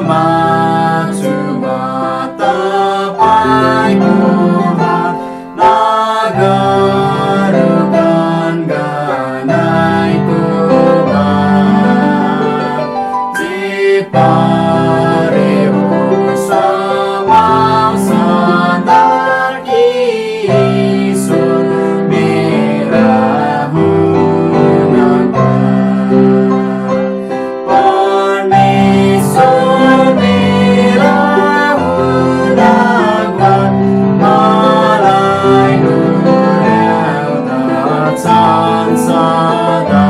माछु म तपाईको हात नगरौँ गनगनाइको बात जे परे होस् समाउँछ सधैँ ईश्वर मेरा हुनको परमेश्वर मेरा हुनको मलाई डोर्याउँदछन् सदा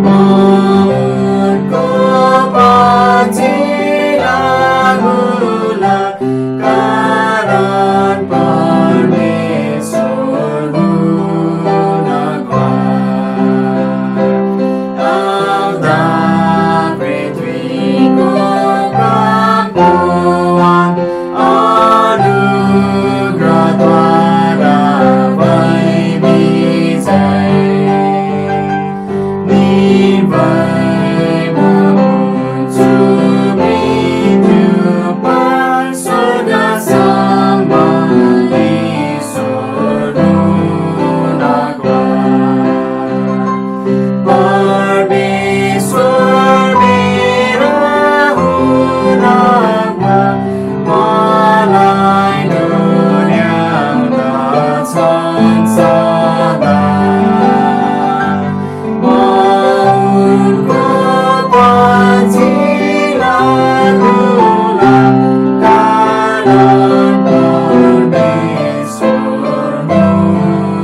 म उनको पछि लागुला कारण परमेश्वर हुनको आउँदा पृथ्वीको कामवान अनुग्रहद्वारा भई विजय निर्भय म हुन्छु मृत्यु पर स्वर्गसम्म ईश्वर हुनको परमेश्वर मेरा हुनको मलाई डोर्याउँदछन् सदा म उनको पछि लागुला कारण परमेश्वर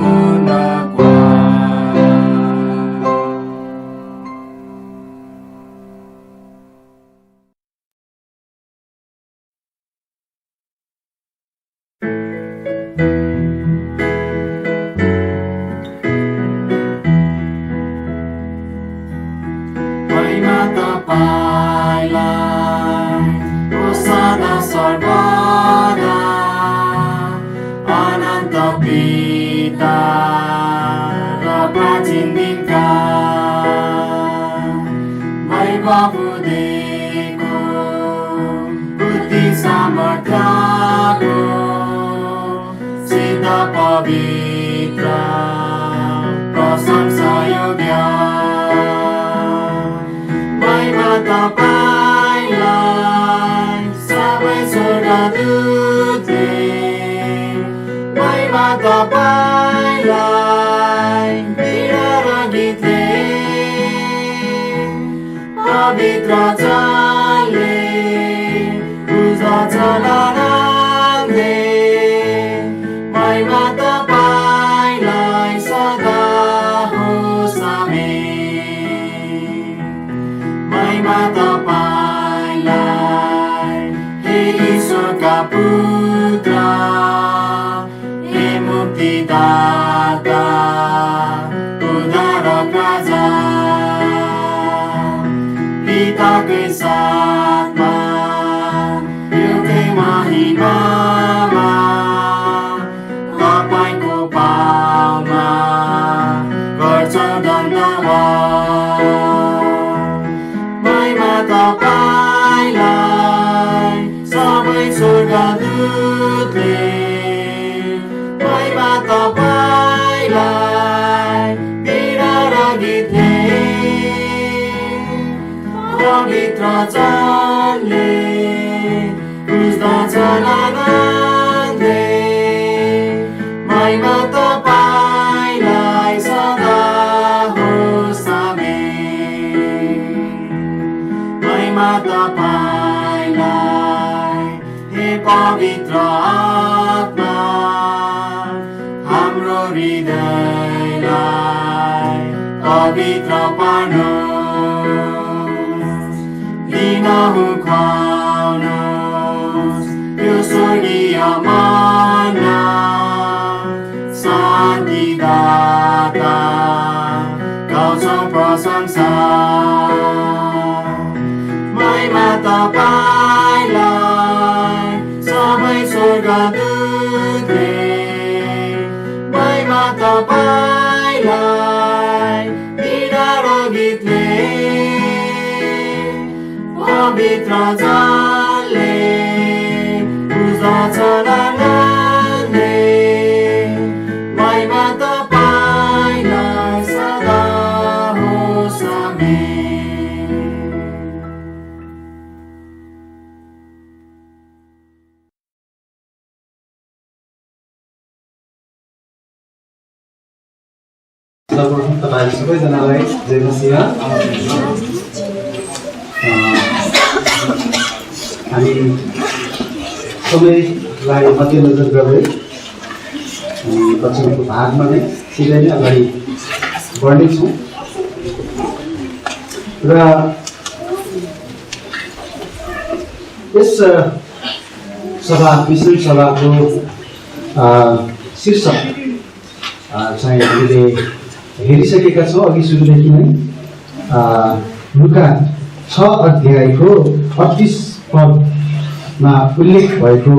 हुनको महिमा तपाईलाई ओ सदा सर्वदा अनन्त पिता र प्राचीन दिनका वैभवदेखो बुद्धि सामर्थ्यको सिद्ध पवित्र प्रशंसा योग्य महिमा तपाईलाई सबै स्वर्गदूतले महिमा तपाईलाई वीणा र गीतले पवित्र जलले बुझ्दछन् आनन्दले महिमा तपाईलाई सदा होस् आमेन महिमा तपाईलाई हे ईश्वरका पुत्र हे मुक्तिदाता उद्धारक राजा पिताकै साथमा एउटै महिमामा तपाईँको पाउमा गर्छ धन्यवाद महिमा तपाईलाई सबै स्वर्गदूतले महिमा तपाईलाई वीणा र गीतले पवित्र जनले बुझ्दछन् आनन्दले महिमा तपाईलाई सदा होस् आमेन महिमा तपाईलाई हे पवित्र आत्मा हाम्रो हृदयलाई पवित्र पार्नुहोस् दिनहुँ खुवाउनुहोस् यो स्वर्गीय मन्ना शान्तिदाता गाउँछौँ प्रशंसा महिमा तपाईलाई सबै स्वर्गदूतले महिमा तपाईलाई वीणा र गीतले पवित्र जलले पुज्दछ ननाने महिमा तपाईलाई सदा होस् आमेन। सर्वप्रथम तपाईँ सबैजनालाई जय मसीह। हामी सबैलाई मध्यनजर गर्दै वचनको भागमा नै सिधै नै अगाडि बढ्नेछौँ र यस सभा विशेष सभाको शीर्षक चाहिँ हामीले हेरिसकेका छौँ अघि सुरुदेखि नै। लुका 6 अध्यायको 38 पदमा उल्लेख भएको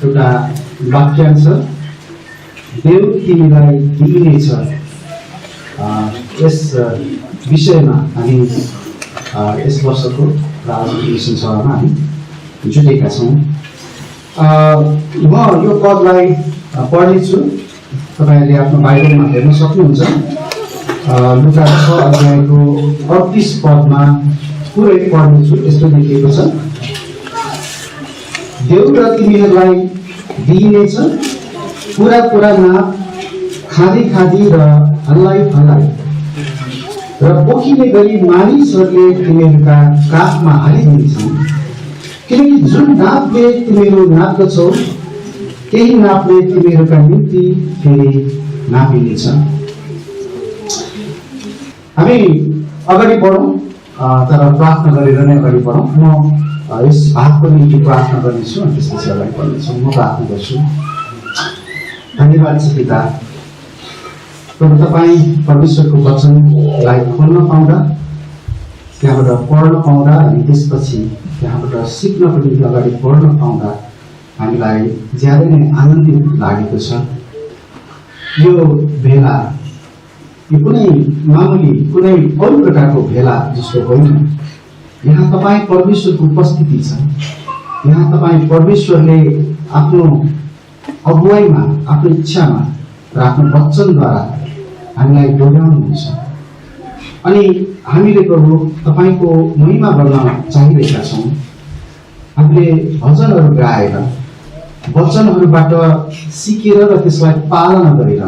एउटा वाक्यांश, देव तिमीलाई दिइनेछ। यस विषयमा हामी यस वर्षको राजनीति सभामा हामी जुटेका छौँ। म यो पदलाई पढ्नेछु, तपाईँहरूले आफ्नो बाइबलमा हेर्न सक्नुहुन्छ। लुका 6 अध्यायको 38 पदमा पुरै पढ्नेछु। यस्तो लेखिएको छ, देव र तिमीहरूलाई दिइनेछ पुरा पुरा नाप, खाँदी खाँदी र हल्लाई हल्लाई र पोखिने गरी मानिसहरूले तिमीहरूका काखमा हालिदिन्छन्। किनकि जुन नापले तिमीहरू नाप्दछौ त्यही नापले तिमीहरूका निम्ति फेरि नापिनेछ। हामी अगाडि बढौँ, तर प्रार्थना गरेर नै अगाडि बढौँ। म यस भागको निम्ति प्रार्थना गर्नेछु अनि त्यसपछि अगाडि बढ्नेछु। म प्रार्थना गर्छु। धन्यवाद छ पिता, प्रभु तपाईँ परमेश्वरको वचनलाई खोल्न पाउँदा, त्यहाँबाट पढ्न पाउँदा अनि त्यसपछि त्यहाँबाट सिक्नको निम्ति अगाडि बढ्न पाउँदा हामीलाई ज्यादै नै आनन्दित लागेको छ। यो भेला यो कुनै मामुली कुनै अरू प्रकारको भेला जस्तो होइन। यहाँ तपाईँ परमेश्वरको उपस्थिति छ। यहाँ तपाईँ परमेश्वरले आफ्नो अगुवाईमा, आफ्नो इच्छामा र आफ्नो वचनद्वारा हामीलाई डोर्याउनुहुन्छ। अनि हामीले प्रभु तपाईँको महिमा गर्न चाहिरहेका छौँ। हामीले भजनहरू गाएर, वचनहरूबाट सिकेर र त्यसलाई पालना गरेर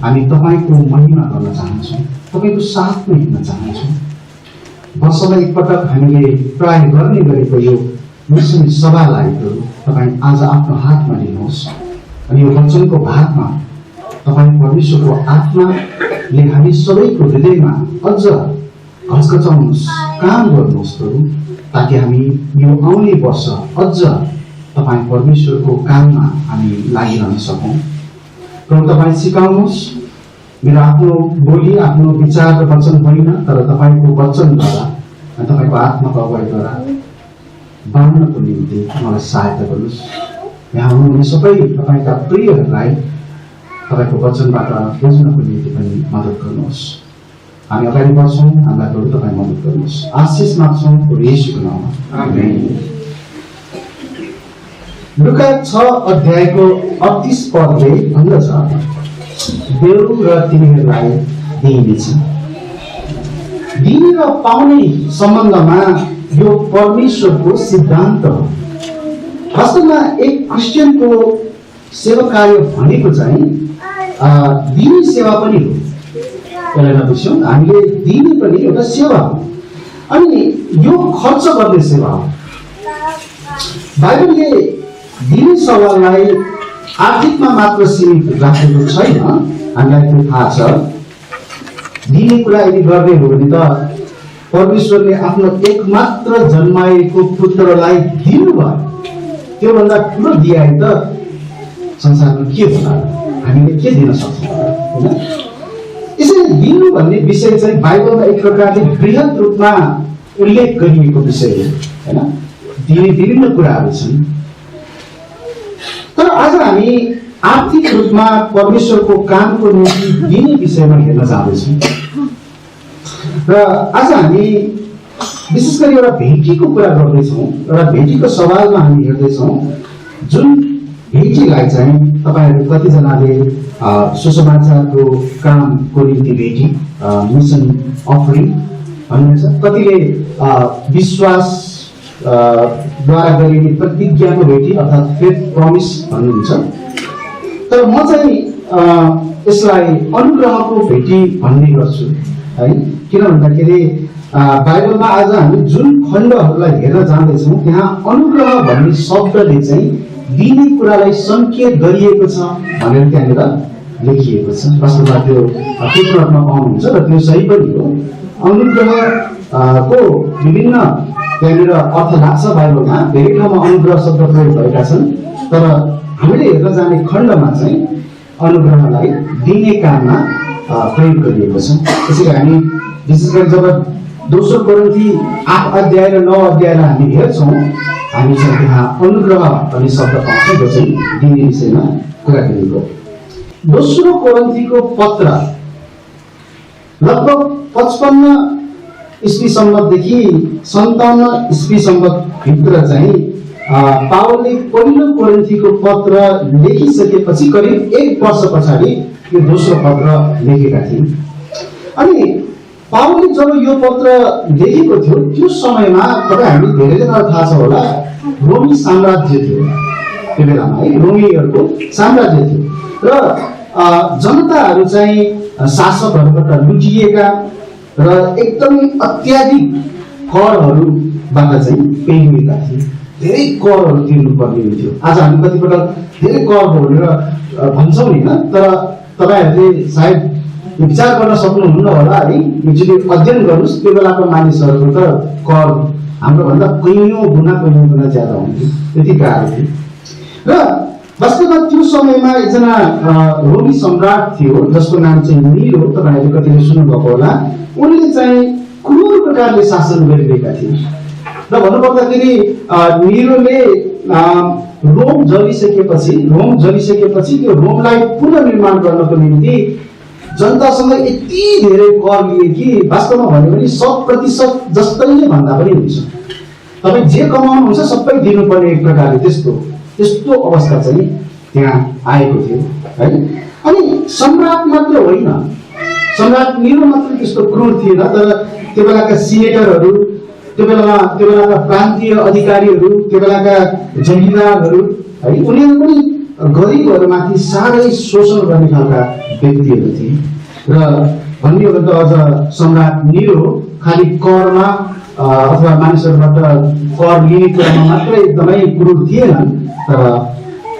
हामी तपाईँको महिमा गर्न चाहन्छौँ, तपाईँको साथमा हिँड्न चाहन्छौँ। वर्षलाई एकपटक हामीले प्राय गर्ने गरेको यो मिसन सभालाई तपाईँ आज आफ्नो हातमा लिनुहोस् अनि यो वचनको भागमा तपाईँ परमेश्वरको आत्माले हामी सबैको हृदयमा अझ हच्कचाउनुहोस्, काम गर्नुहोस् प्रभु, ताकि हामी यो आउने वर्ष अझ तपाईँ परमेश्वरको काममा हामी लागिरहन सकौँ। प्रभु तपाईँ सिकाउनुहोस्। मेरो आफ्नो बोली, आफ्नो विचार र वचन होइन, तर तपाईँको वचनद्वारा, तपाईँको आत्माको अगुवाईद्वारा बाँड्नको निम्ति मलाई सहायता गर्नुहोस्। यहाँ हुनुहुने सबै तपाईँका प्रियहरूलाई तपाईँको वचनबाट बुझ्नको निम्ति पनि मद्दत गर्नुहोस्। हामी अगाडि बढ्छौँ, हामीलाई प्रभु तपाईँ मद्दत गर्नुहोस्। आशिष माग्छौँ प्रभु येशूको नाममा, आमेन। लुका 6 अध्यायको 38 पदले भन्दछ, देव र तिमीहरूलाई दिइनेछ। दिने र पाउने सम्बन्धमा यो परमेश्वरको सिद्धान्त हो। वास्तवमा एक क्रिस्चियनको सेवा कार्य भनेको चाहिँ दिने सेवा पनि हो। त्यसलाई नबिर्सौँ, हामीले दिने पनि एउटा सेवा हो अनि यो खर्च गर्ने सेवा हो। बाइबलले दिने सवाललाई आर्थिकमा मात्र सीमित राखेको छैन। हामीलाई त्यो थाहा छ। दिने कुरा यदि गर्ने हो भने त परमेश्वरले आफ्नो एकमात्र जन्माएको पुत्रलाई दिनुभयो। त्योभन्दा ठुलो दियाइ त संसारमा के होला, हामीले के दिन सक्छौँ होइन। यसरी दिनु भन्ने विषय चाहिँ बाइबलमा एक प्रकारले बृहत रूपमा उल्लेख गरिएको विषय हो होइन। दिने विभिन्न कुराहरू छन्, तर आज हामी आर्थिक रूपमा परमेश्वरको कामको निम्ति दिने विषयमा हेर्न जाँदैछौँ। र आज हामी विशेष गरी एउटा भेटीको कुरा गर्दैछौँ, एउटा भेटीको सवालमा हामी हेर्दैछौँ जुन भेटीलाई चाहिँ तपाईँहरू कतिजनाले सुसमाचारको कामको निम्ति भेटी मिसन अफरिङ भन्नुहुन्छ, कतिले विश्वास द्वारा गरिने प्रतिज्ञाको भेटी अर्थात् फेथ प्रमिस भन्नुहुन्छ। तर म चाहिँ यसलाई अनुग्रहको भेटी भन्ने गर्छु है। किन भन्दाखेरि बाइबलमा आज हामी जुन खण्डहरूलाई हेर्न जाँदैछौँ त्यहाँ अनुग्रह भन्ने शब्दले चाहिँ दिने कुरालाई सङ्केत गरिएको छ भनेर त्यहाँनिर लेखिएको छ। वास्तवमा त्यो पुस्तकमा पाउनुहुन्छ र त्यो सही पनि हो। अनुग्रहको विभिन्न त्यहाँनिर अर्थ लाग्छ बाइबलमा, धेरै ठाउँमा अनुग्रह शब्द प्रयोग भएका छन्, तर हामीले हेर्न जाने खण्डमा चाहिँ अनुग्रहलाई दिने काममा प्रयोग गरिएको छ। त्यसैले हामी विशेष गरी जब दोस्रो कोरिन्थी 8 अध्याय र 9 अध्यायलाई हामी हेर्छौँ, हामी चाहिँ त्यहाँ अनुग्रह भन्ने शब्द पाउँछौँ जो चाहिँ दिने विषयमा कुरा गरिएको। दोस्रो कोरिन्थीको पत्र लगभग 55 इस्वीसम्मदेखि 57 इस्वीसम्म भित्र चाहिँ पावलले पहिलो कोरिन्थीको पत्र लेखिसकेपछि करिब 1 वर्ष पछाडि यो दोस्रो पत्र लेखेका थिए। अनि पावलले जब यो पत्र लेखेको थियो त्यो समयमा तपाईहरु धेरैजनालाई थाहा छ होला, रोमी साम्राज्य थियो त्यो बेलामा है, रोमीहरूको साम्राज्य थियो र जनताहरू चाहिँ शासकहरूबाट लुटिएका र एकदमै अत्याधिक करहरूबाट चाहिँ पेलिएका थिए। धेरै करहरू तिर्नु पर्ने हुन्थ्यो। आज हामी कतिपटक धेरै कर भनेर भन्छौँ नि, तर तपाईहरुले सायद विचार गर्न सक्नुहुन्न होला है। एकचोटि अध्ययन गर्नुस्, त्यो बेलाको मानिसहरूको त कर हाम्रो भन्दा कैयौं गुना ज्यादा हुन्थ्यो, त्यति गाह्रो थियो। र वास्तवमा त्यो समयमा एकजना रोमी सम्राट थियो जसको नाम चाहिँ नीरो, तपाईहरुले कतिले सुन्नुभएको होला। उनले चाहिँ क्रूर प्रकारले शासन गरिरहेका थिए र भन्नुपर्दाखेरि नीरोले रोम जलिसकेपछि त्यो रोमलाई पुनर्निर्माण गर्नको निम्ति जनतासँग यति धेरै कर लिए कि वास्तवमा भन्यो भने 100% जस्तैले भन्दा पनि हुन्छ। तपाई जे कमाउनुहुन्छ सबै दिनुपर्ने एक प्रकारले त्यस्तो अवस्था चाहिँ त्यहाँ आएको थियो है। अनि सम्राट मात्र होइन, सम्राट नीरो मात्र त्यस्तो क्रूर थिएन, तर त्यो बेलाका सिनेटरहरू, त्यो बेलाका प्रान्तीय अधिकारीहरू, त्यो बेलाका जमिदारहरू है, उनीहरू पनि गरिबहरूमाथि साह्रै शोषण गर्ने खालका व्यक्तिहरू थिए। र भन्ने हो भने त अझ सम्राट नीरो खालि करमा अथवा मानिसहरूबाट कर लिने कुरामा मात्रै एकदमै क्रूर थिएनन्, तर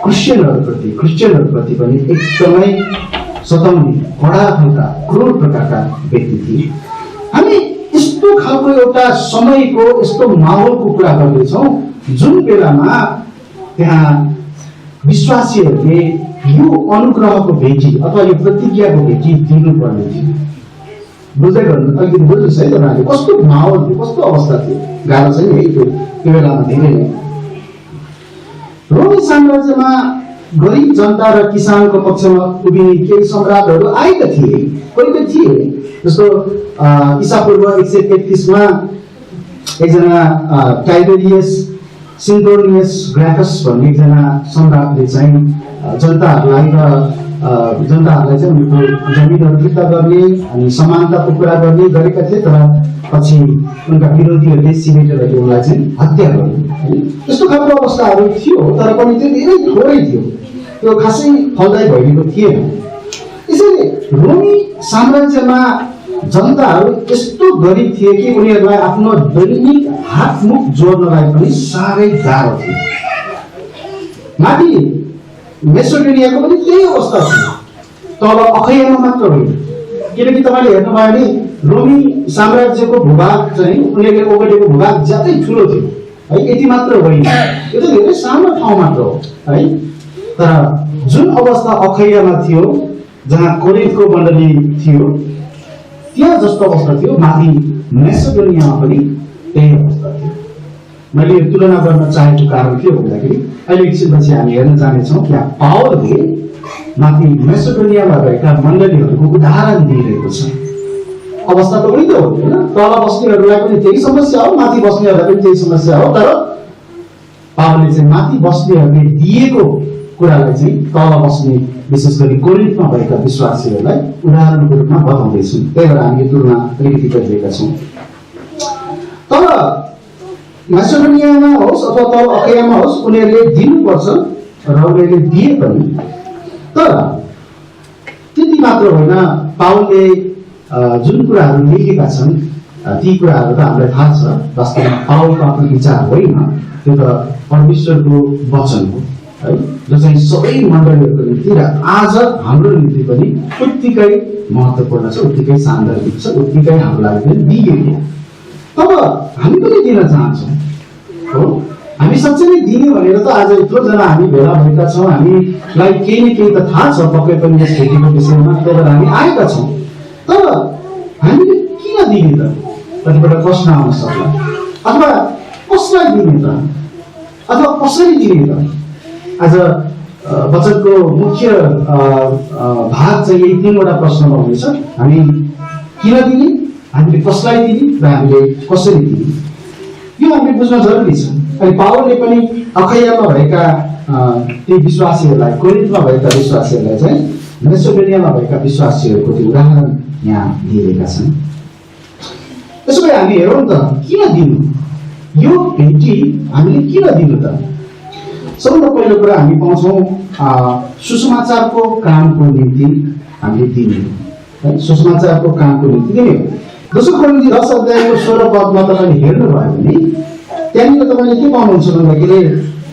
क्रिस्चियनहरूप्रति पनि एकदमै सताउने कडा खालका क्रूर प्रकारका व्यक्ति थिए। हामी यस्तो खालको एउटा समयको यस्तो माहौलको कुरा गर्दैछौँ जुन बेलामा त्यहाँ विश्वासीहरूले यो अनुग्रहको भेटी अथवा यो प्रतिज्ञाको भेटी दिनुपर्ने थियो। बुझ्दै गर्नु अलिकति बुझ्नुहोस् है तपाईँहरूले, कस्तो माहौल थियो, कस्तो अवस्था थियो, गाह्रो छैन है त्यो बेलामा धेरै नै। रोमी साम्राज्यमा गरिब जनता र किसानको पक्षमा उभिने केही सम्राटहरू आएका थिए, कोही थिए। जस्तो ईसापूर्व 133 मा एकजना टाइबेरियस सिन्क्रोनियस ग्राफस भन्ने एकजना सम्राटले चाहिँ जनताहरूलाई चाहिँ उनको जमिनहरू फिर्ता गर्ने अनि समानताको कुरा गर्ने गरेका थिए। तर पछि उनका विरोधीहरूले सिनेटरहरूले उनलाई चाहिँ हत्या गरे। त्यस्तो खालको अवस्थाहरू थियो, तर पनि त्यो धेरै थोरै थियो, त्यो खासै फलदायी भइरहेको थिएन। यसैले रोमी साम्राज्यमा जनताहरू यस्तो गरिब थिए कि उनीहरूलाई आफ्नो दैनिक हातमुख जोड्नलाई पनि साह्रै गाह्रो थियो। माथि मेसोपोटामियाको पनि त्यही अवस्था थियो, तल अखैयामा मात्र होइन। किनकि तपाईँले हेर्नुभयो भने रोमी साम्राज्यको भूभाग चाहिँ उनीहरूले ओगटेको भूभाग ज्यादै ठुलो थियो है, यति मात्र होइन, यो त धेरै सानो ठाउँ मात्र हो है। तर जुन अवस्था अखैयामा थियो जहाँ कोरिन्थको मण्डली थियो त्यहाँ जस्तो अवस्था थियो, माथि मेसोपोटामियामा पनि त्यही अवस्था थियो। मैले यो तुलना गर्न चाहेको कारण के हो भन्दाखेरि अहिले एकछिनपछि हामी हेर्न जानेछौँ त्यहाँ पावलले माथि मेसोपोटामियामा रहेका मण्डलीहरूको उदाहरण दिइरहेको छ। अवस्था त उल्टो हो हैन। तल बस्नेहरूलाई पनि त्यही समस्या हो, माथि बस्नेहरूलाई पनि त्यही समस्या हो। तर पावलले चाहिँ माथि बस्नेहरूले दिएको कुरालाई चाहिँ तल बस्ने विशेष गरी कोरिन्थमा भएका विश्वासीहरूलाई उदाहरणको रूपमा बताउँदैछन्। त्यही भएर हामी यो तुलना अलिकति गरिरहेका छौँ। तर मासेडोनियामा होस् अथवा तल अखैयामा होस्, उनीहरूले दिनुपर्छ र उनीहरूले दिए पनि। तर त्यति मात्र होइन, पावलले जुन कुराहरू लेखेका छन् ती कुराहरू त हामीलाई थाहा छ। वास्तवमा पावलको आफ्नो विचार होइन, त्यो त परमेश्वरको वचन हो है, जो चाहिँ सबै मण्डलीहरूको निम्ति र आज हाम्रो निम्ति पनि उत्तिकै महत्त्वपूर्ण छ, उत्तिकै सान्दर्भिक छ, उत्तिकै हाम्रो लागि पनि दिइएको। तब हामी पनि दिन चाहन्छौँ हो। हामी साँच्चै नै दिने भनेर त आज यत्रोजना हामी भेला भएका छौँ। हामीलाई केही न केही त थाहा छ पक्कै पनि यस भेटीको विषयमा, त्यही भएर हामी आएका छौँ। तर हामीले किन दिने त? कतिपल्ट प्रश्न आउन सक्ला। अथवा कसलाई दिने त? अथवा कसरी दिने त? आज वचनको मुख्य भाग चाहिँ यही तीनवटा प्रश्नमा हुनेछ। हामी किन दिने, हामीले कसलाई दिने र हामीले कसरी दिने, यो हामीले बुझ्न जरुरी छ। अनि पावलले पनि अखैयामा भएका ती विश्वासीहरूलाई, कोरिन्थमा भएका विश्वासीहरूलाई चाहिँ मेसोपोटामियामा भएका विश्वासीहरूको त्यो उदाहरण यहाँ दिएका छन्। त्यसो भए हामी हेरौँ त किन दिनु, यो भेटी हामीले किन दिनु त? सबभन्दा पहिलो कुरा हामी पाउँछौँ सुसमाचारको कामको निम्ति हामीले दिने है। सुसमाचारको कामको निम्ति दिने। दोस्रो कोरिन्थी 10 अध्यायको 16 पदमा तपाईँले हेर्नुभयो भने त्यहाँनिर तपाईँले के पाउनुहुन्छ भन्दाखेरि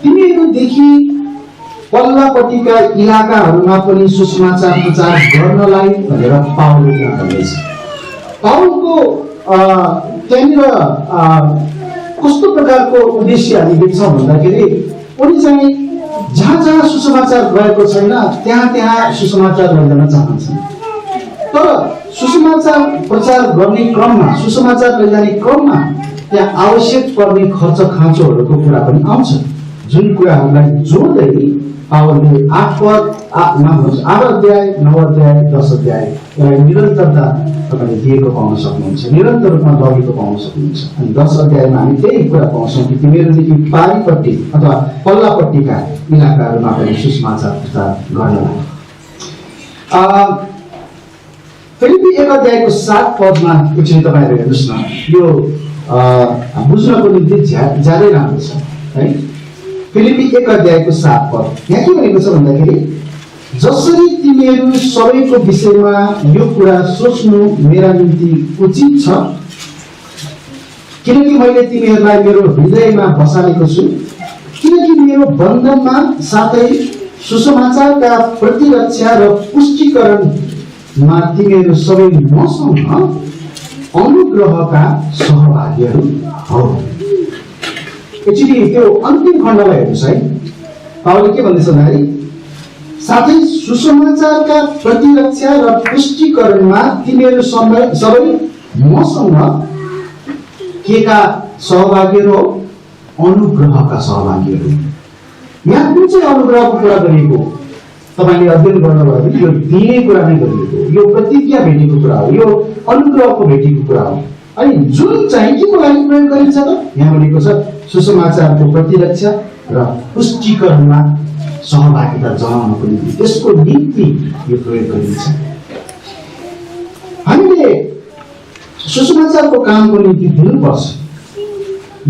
तिमीहरूदेखि पल्लापट्टिका इलाकाहरूमा पनि सुसमाचार प्रचार गर्नलाई भनेर पावलले त्यहाँ भन्दैछ। पावलको त्यहाँनिर कस्तो प्रकारको उद्देश्य हामी देख्छौँ भन्दाखेरि उनी चाहिँ जहाँ जहाँ सुसमाचार गएको छैन त्यहाँ सुसमाचार लैजान चाहन्छन्। तर सुसमाचार प्रचार गर्ने क्रममा, सुसमाचार लैजाने क्रममा त्यहाँ आवश्यक पर्ने खर्च खाँचोहरूको कुरा पनि आउँछ, जुन कुराहरूलाई जोड्दै पावलले 8 अध्याय 9 अध्याय 10 अध्याय यसलाई निरन्तरता तपाईँले दिएको पाउन सक्नुहुन्छ, निरन्तर रूपमा लगेको पाउन सक्नुहुन्छ। अनि 10 अध्यायमा हामी त्यही कुरा पाउँछौँ कि तिमीहरूदेखि पारिपट्टि अथवा पल्लापट्टिका इलाकाहरूमा पनि सुसमाचार प्रचार गर्नलाई। फिलिप्पी 1 अध्यायको 7 पदमा एकछिन तपाईँहरू हेर्नुहोस् न, यो बुझ्नको निम्ति ज्यादै राम्रो छ है। फिलिप्पी 1 अध्यायको 7 पद यहाँ के भनेको छ भन्दाखेरि जसरी तिमीहरू सबैको विषयमा यो कुरा सोच्नु मेरा निम्ति उचित छ, किनकि मैले तिमीहरूलाई मेरो हृदयमा बसालेको छु, किनकि मेरो बन्धनमा साथै सुसमाचारका प्रतिरक्षा र पुष्टिकरणमा तिमीहरू सबै मसँग अनुग्रहका सहभागीहरू हौ। एकचोटि त्यो अन्तिम खण्डलाई हेर्नुहोस् है। पावलले के भन्दैछ भन्दाखेरि साथै सुसमाचारका प्रतिरक्षा र पुष्टिकरणमा तिमीहरू सबै मसँग केका सहभागीहरू हो? अनुग्रहका सहभागीहरू। यहाँ कुन चाहिँ अनुग्रहको कुरा गरिएको तपाईँले अध्ययन गर्नुभयो भने यो दिने कुरा नै गरिएको, यो प्रतिज्ञा भेटीको कुरा हो, यो अनुग्रहको भेटीको कुरा हो। अनि जुन चाहिँ के को लागि प्रयोग गरिन्छ त? यहाँ भनेको छ सुसमाचारको प्रतिरक्षा र पुष्टिकरणमा सहभागिता जनाउनको निम्ति, त्यसको निम्ति यो प्रयोग गरिन्छ। हामीले सुसमाचारको कामको निम्ति दिनुपर्छ।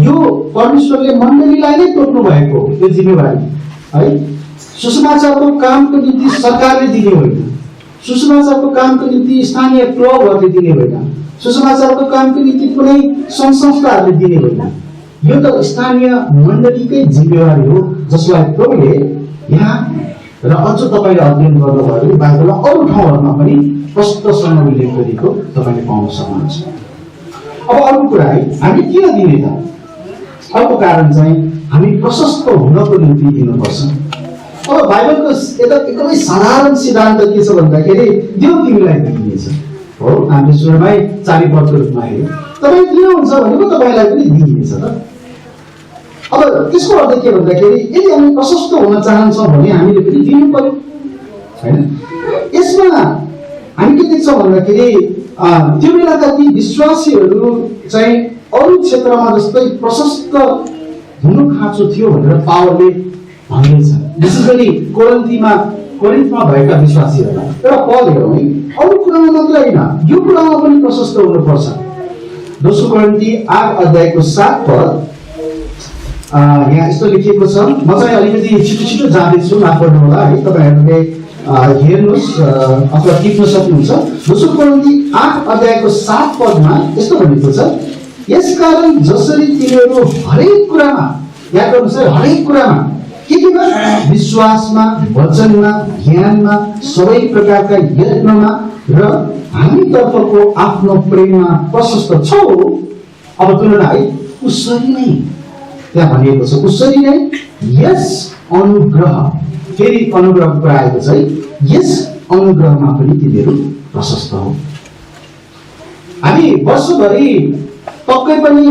यो परमेश्वरले मण्डलीलाई नै तोक्नु भएको यो जिम्मेवारी है। सुसमाचारको कामको निम्ति सरकारले दिने होइन, सुसमाचारको कामको निम्ति स्थानीय क्लबहरूले दिने होइन, सुसमाचारको कामको निम्ति कुनै सङ्घ संस्थाहरूले दिने होइन। यो त स्थानीय मण्डलीकै जिम्मेवारी हो, जसलाई प्रभुले यहाँ र अझ तपाईँले अध्ययन गर्नुभयो भने बाइबलमा अरू ठाउँहरूमा पनि स्पष्टसँग उल्लेख गरेको तपाईँले पाउन सक्नुहुन्छ। अब अर्को कुरा है, हामी किन दिने त? अर्को कारण चाहिँ हामी प्रशस्त हुनको निम्ति दिनुपर्छ। अब बाइबलको एकदमै साधारण सिद्धान्त के छ भन्दाखेरि यो तिमीलाई दिइनेछ हो। हामीले सुरुमै 4 पदको रूपमा हेर्यौँ, तपाईँ दिनुहुन्छ भनेको तपाईँलाई पनि दिइनेछ त। अब त्यसको अर्थ के भन्दाखेरि यदि हामी प्रशस्त हुन चाहन्छौँ भने हामीले पनि दिनु पर्यो हैन। यसमा हामी के देख्छौँ भन्दाखेरि त्यो बेलाका ती विश्वासीहरू चाहिँ अरू क्षेत्रमा जस्तै प्रशस्त हुनु खाँचो थियो भनेर पावलले भन्दैछ। विशेष गरी कोरिन्थमा भएका विश्वासीहरूलाई। तर पल हेरौँ है, अरू कुरामा मात्र होइन, यो कुरामा पनि प्रशस्त हुनुपर्छ। दोस्रो कोरिन्थी 8 अध्यायको 7 पद यहाँ यस्तो लेखिएको छ। म चाहिँ अलिकति छिटो जाँदैछु, माफ गर्नु होला है, तपाईँहरूले हेर्नुहोस् अथवा टिप्न सक्नुहुन्छ। दोस्रो कोरिन्थी 8 अध्यायको 7 पदमा यस्तो भनेको छ, यसकारण जसरी तिनीहरू हरेक कुरामा, याद गर्नुहोस् है, हरेक कुरामा केमा, विश्वासमा, वचनमा, ज्ञानमा, सबै प्रकारका यत्नमा र हामीतर्फको आफ्नो प्रेममा प्रशस्त छौ। अब तुलना है, उसरी नै त्यहाँ भनिएको छ, उसरी नै यस अनुग्रह, फेरि अनुग्रहको कुरा आएको छ है, यस अनुग्रहमा पनि तिमीहरू प्रशस्त हो। हामी वर्षभरि पक्कै पनि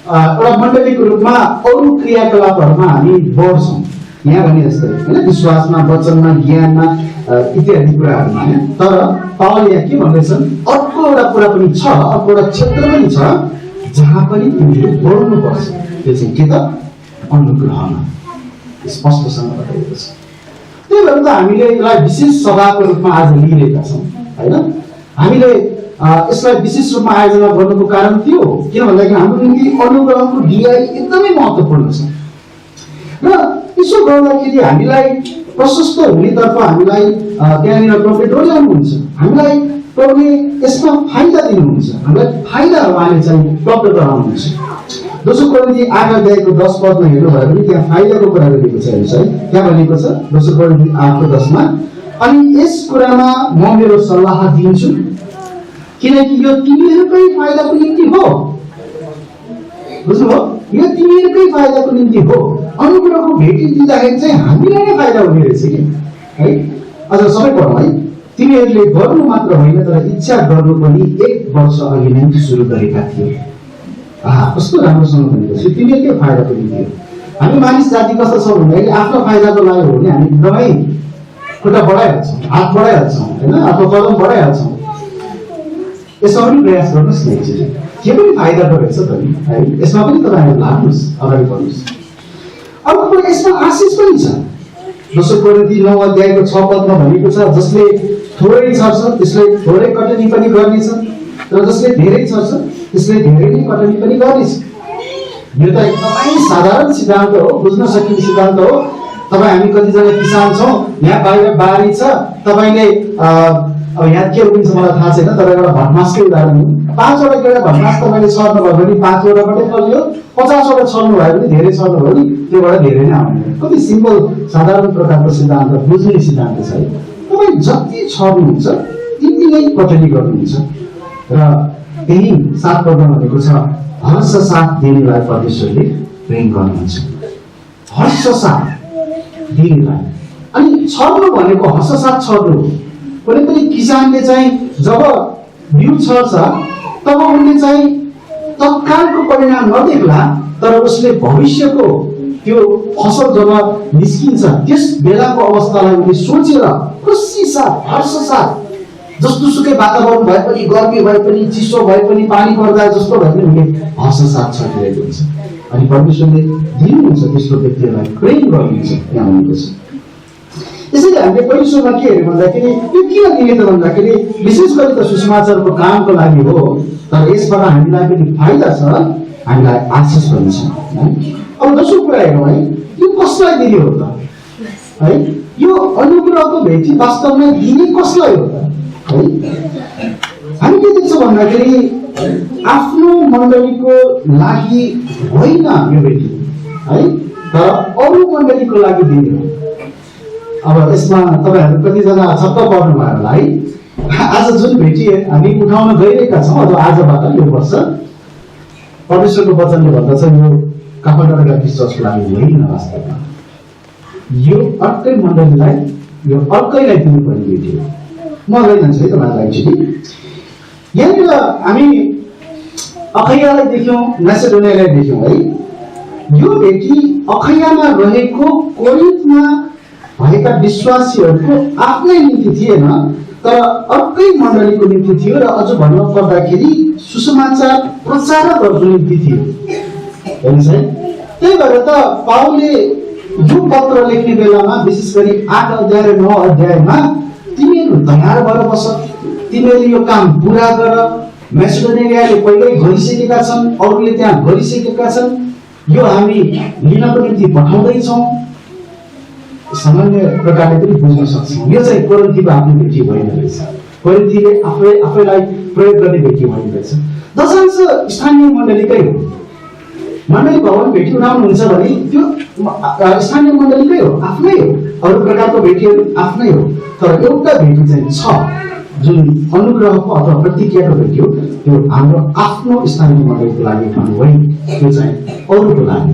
एउटा मण्डलीको रूपमा अरू क्रियाकलापहरूमा हामी बढ्छौँ, यहाँ भने जस्तै होइन, विश्वासमा, वचनमा, ज्ञानमा इत्यादि कुराहरूमा होइन। तर पावल यहाँ के भन्दैछन्, अर्को एउटा कुरा पनि छ, अर्को एउटा क्षेत्र पनि छ जहाँ पनि तिमीहरू बढ्नुपर्छ। त्यो चाहिँ के त, अनुग्रहमा, स्पष्टसँग बताइएको छ। त्यही भएर त हामीले यसलाई विशेष सभाको रूपमा आज लिइरहेका छौँ होइन। हामीले यसलाई विशेष रूपमा आयोजना गर्नुको कारण त्यो हो, किन भन्दाखेरि हाम्रो निम्ति अनुग्रहको ढियाइ एकदमै महत्त्वपूर्ण छ र यसो गर्दाखेरि हामीलाई प्रशस्त हुनेतर्फ हामीलाई त्यहाँनिर प्रभुले डोर्याउनुहुन्छ, हामीलाई प्रभुले यसमा फाइदा दिनुहुन्छ, हामीलाई फाइदा उहाँले चाहिँ प्राप्त गराउनुहुन्छ। दोस्रो कोरिन्थी 8 अध्यायको 10 पदमा हेर्नुभयो भने त्यहाँ फाइदाको कुरा गरिएको छ हेर्नुहोस् है। त्यहाँ भनेको छ दोस्रो कोरिन्थी 8:10मा, अनि यस कुरामा म मेरो सल्लाह दिन्छु किनकि यो तिमीहरूकै फाइदाको निम्ति हो। बुझ्नुभयो, यो तिमीहरूकै फाइदाको निम्ति हो। अनुग्रहको भेटी दिँदाखेरि चाहिँ हामीलाई नै फाइदा हुने रहेछ कि है। अझ सबै पढौँ है, तिमीहरूले गर्नु मात्र होइन तर इच्छा गर्नु पनि 1 वर्ष अघि नै सुरु गरेका थिए। कस्तो राम्रोसँग भनेको छ, तिमीहरूकै फाइदाको निम्ति हो। हामी मानिस जाति कस्तो छ भन्दाखेरि आफ्नो फाइदाको लागि हो भने हामी एकदमै खुट्टा बढाइहाल्छौँ, हात बढाइहाल्छौँ होइन, आफ्नो कदम बढाइहाल्छौँ। यसमा पनि प्रयास गर्नुहोस् न, के पनि फाइदाको रहेछ त नि है, यसमा पनि तपाईँहरू लाग्नुहोस्, अगाडि बढ्नुहोस्। अब यसमा आशिष पनि छ। दोस्रो कोरिन्थी 9 अध्यायको 6 पदमा भनेको छ, जसले थोरै छर्छ त्यसले थोरै कटनी पनि गर्नेछ र जसले धेरै छर्छ त्यसले धेरै नै कटनी पनि गर्नेछ। यो त एकदमै साधारण सिद्धान्त हो, बुझ्न सकिने सिद्धान्त हो। तपाईँ हामी कतिजना किसान छौँ, यहाँ बाहिर बारी छ, तपाईँले अब यहाँ के हुन्छ मलाई थाहा छैन, तर एउटा भटमासकै उदाहरण हो। 5वटा गेडा भटमास तपाईँले छर्नु भयो भने 5वटाबाटै फल्यो, 50वटा छर्नु भयो भने धेरै छर्नु भयो भने त्योबाट धेरै नै आउने। कति सिम्पल साधारण प्रकारको सिद्धान्त, बुझ्ने सिद्धान्त छ है। तपाईँ जति छर्नुहुन्छ त्यति नै कटनी गर्नुहुन्छ र त्यही 7 पदमा भनेको छ, हर्ष साथ दिनेलाई परमेश्वरले प्रेम गर्नुहुन्छ। हर्ष साथ दिनेलाई, अनि छर्नु भनेको हर्ष साथ छर्नु हो। कुनै पनि किसानले चाहिँ जब बिउ छर्छ तब उनले चाहिँ तत्कालको परिणाम नदेख्ला, तर उसले भविष्यको त्यो फसल जब निस्किन्छ त्यस बेलाको अवस्थालाई उनले सोचेर खुसी साथ, हर्ष साथ, जस्तो सुकै वातावरण भए पनि, गर्मी भए पनि, चिसो भए पनि, पानी पर्दा जस्तो भए पनि उनले हर्ष साथ छरिरहेको हुन्छ। अनि परमेश्वरले दिनुहुन्छ त्यस्तो व्यक्तिहरूलाई, प्रेम गर्नुहुन्छ यहाँ भनेको छ। त्यसैले हामीले पहिलो सुरुमा के हेऱ्यौँ भन्दाखेरि यो किन दिने त भन्दाखेरि विशेष गरी त सुसमाचारको कामको लागि हो, तर यसबाट हामीलाई पनि फाइदा छ, हामीलाई आशिष पनि छ। अब दोस्रो कुरा हेरौँ है, यो कसलाई दिने हो त है, यो अनुग्रहको भेटी वास्तवमा दिने कसलाई हो त है। हामी के देख्छौँ भन्दाखेरि आफ्नो मण्डलीको लागि होइन यो भेटी है, तर अरू मण्डलीको लागि दिने हो। अब यसमा तपाईँहरू कतिजना छक्क पर्नु भयो होला है। आज जुन भेटी हामी उठाउन गइरहेका छौँ, अथवा आजबाट यो वर्ष परमेश्वरको वचनले भन्दछ यो काठमाडौँका विश्वासको लागि होइन, वास्तवमा यो अर्कै मण्डलीलाई, यो अर्कैलाई दिनुपर्ने भेटी हो। म गइजान्छु है तपाईँहरूलाई एकचोटि। यहाँनिर हामी अखैयालाई देख्यौँ, म्यासेडोनियालाई देख्यौँ है। यो भेटी अखैयामा रहेको कोरिन्थमा भएका विश्वासीहरूको आफ्नै निम्ति थिएन, तर अर्कै मण्डलीको निम्ति थियो र अझ भन्नु पर्दाखेरि सुसमाचार प्रचारकहरूको निम्ति थियो। हेर्नुहोस् है, त्यही भएर त पाउलले यो पत्र लेख्ने बेलामा विशेष गरी 8 अध्याय र 9 अध्यायमा तिमीहरू तयार भएर बस, तिमीहरूले यो काम पुरा गर, मेसिडोनियाले पहिल्यै गरिसकेका छन्, अरूले त्यहाँ गरिसकेका छन्, यो हामी लिनको निम्ति पठाउँदैछौँ। सामान्य प्रकारले पनि बुझ्न सक्छौँ यो चाहिँ कोरिन्थीको आफ्नो भेटी होइन रहेछ, कोरिन्थीले आफैलाई प्रयोग गर्ने भेटी होइन रहेछ। दशांश स्थानीय मण्डलीकै हो, मण्डली भवन भेटी उठाउनुहुन्छ भने त्यो स्थानीय मण्डलीकै हो, आफ्नै हो, अरू प्रकारको भेटीहरू आफ्नै हो, तर एउटा भेटी चाहिँ छ जुन अनुग्रहको अथवा प्रतिज्ञाको भेटी हो, त्यो हाम्रो आफ्नो स्थानीय मण्डलीको लागि भन्नु होइन, त्यो चाहिँ अरूको लागि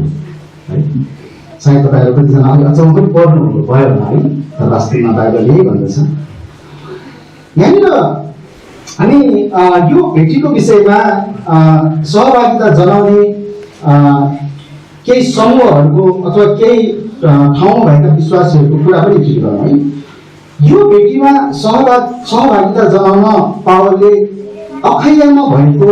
है। सायद तपाईँहरू कतिजना अलिक अचम्म पनि पर्नु भयो होला है, तर वास्तवमा बाइबलले यही भन्दछ। यहाँनिर हामी यो भेटीको विषयमा सहभागिता जनाउने केही समूहहरूको अथवा केही ठाउँमा भएका विश्वासीहरूको कुरा पनि ठिक गरौँ है। यो भेटीमा सहभागिता जनाउन पावलले अखैयामा भएको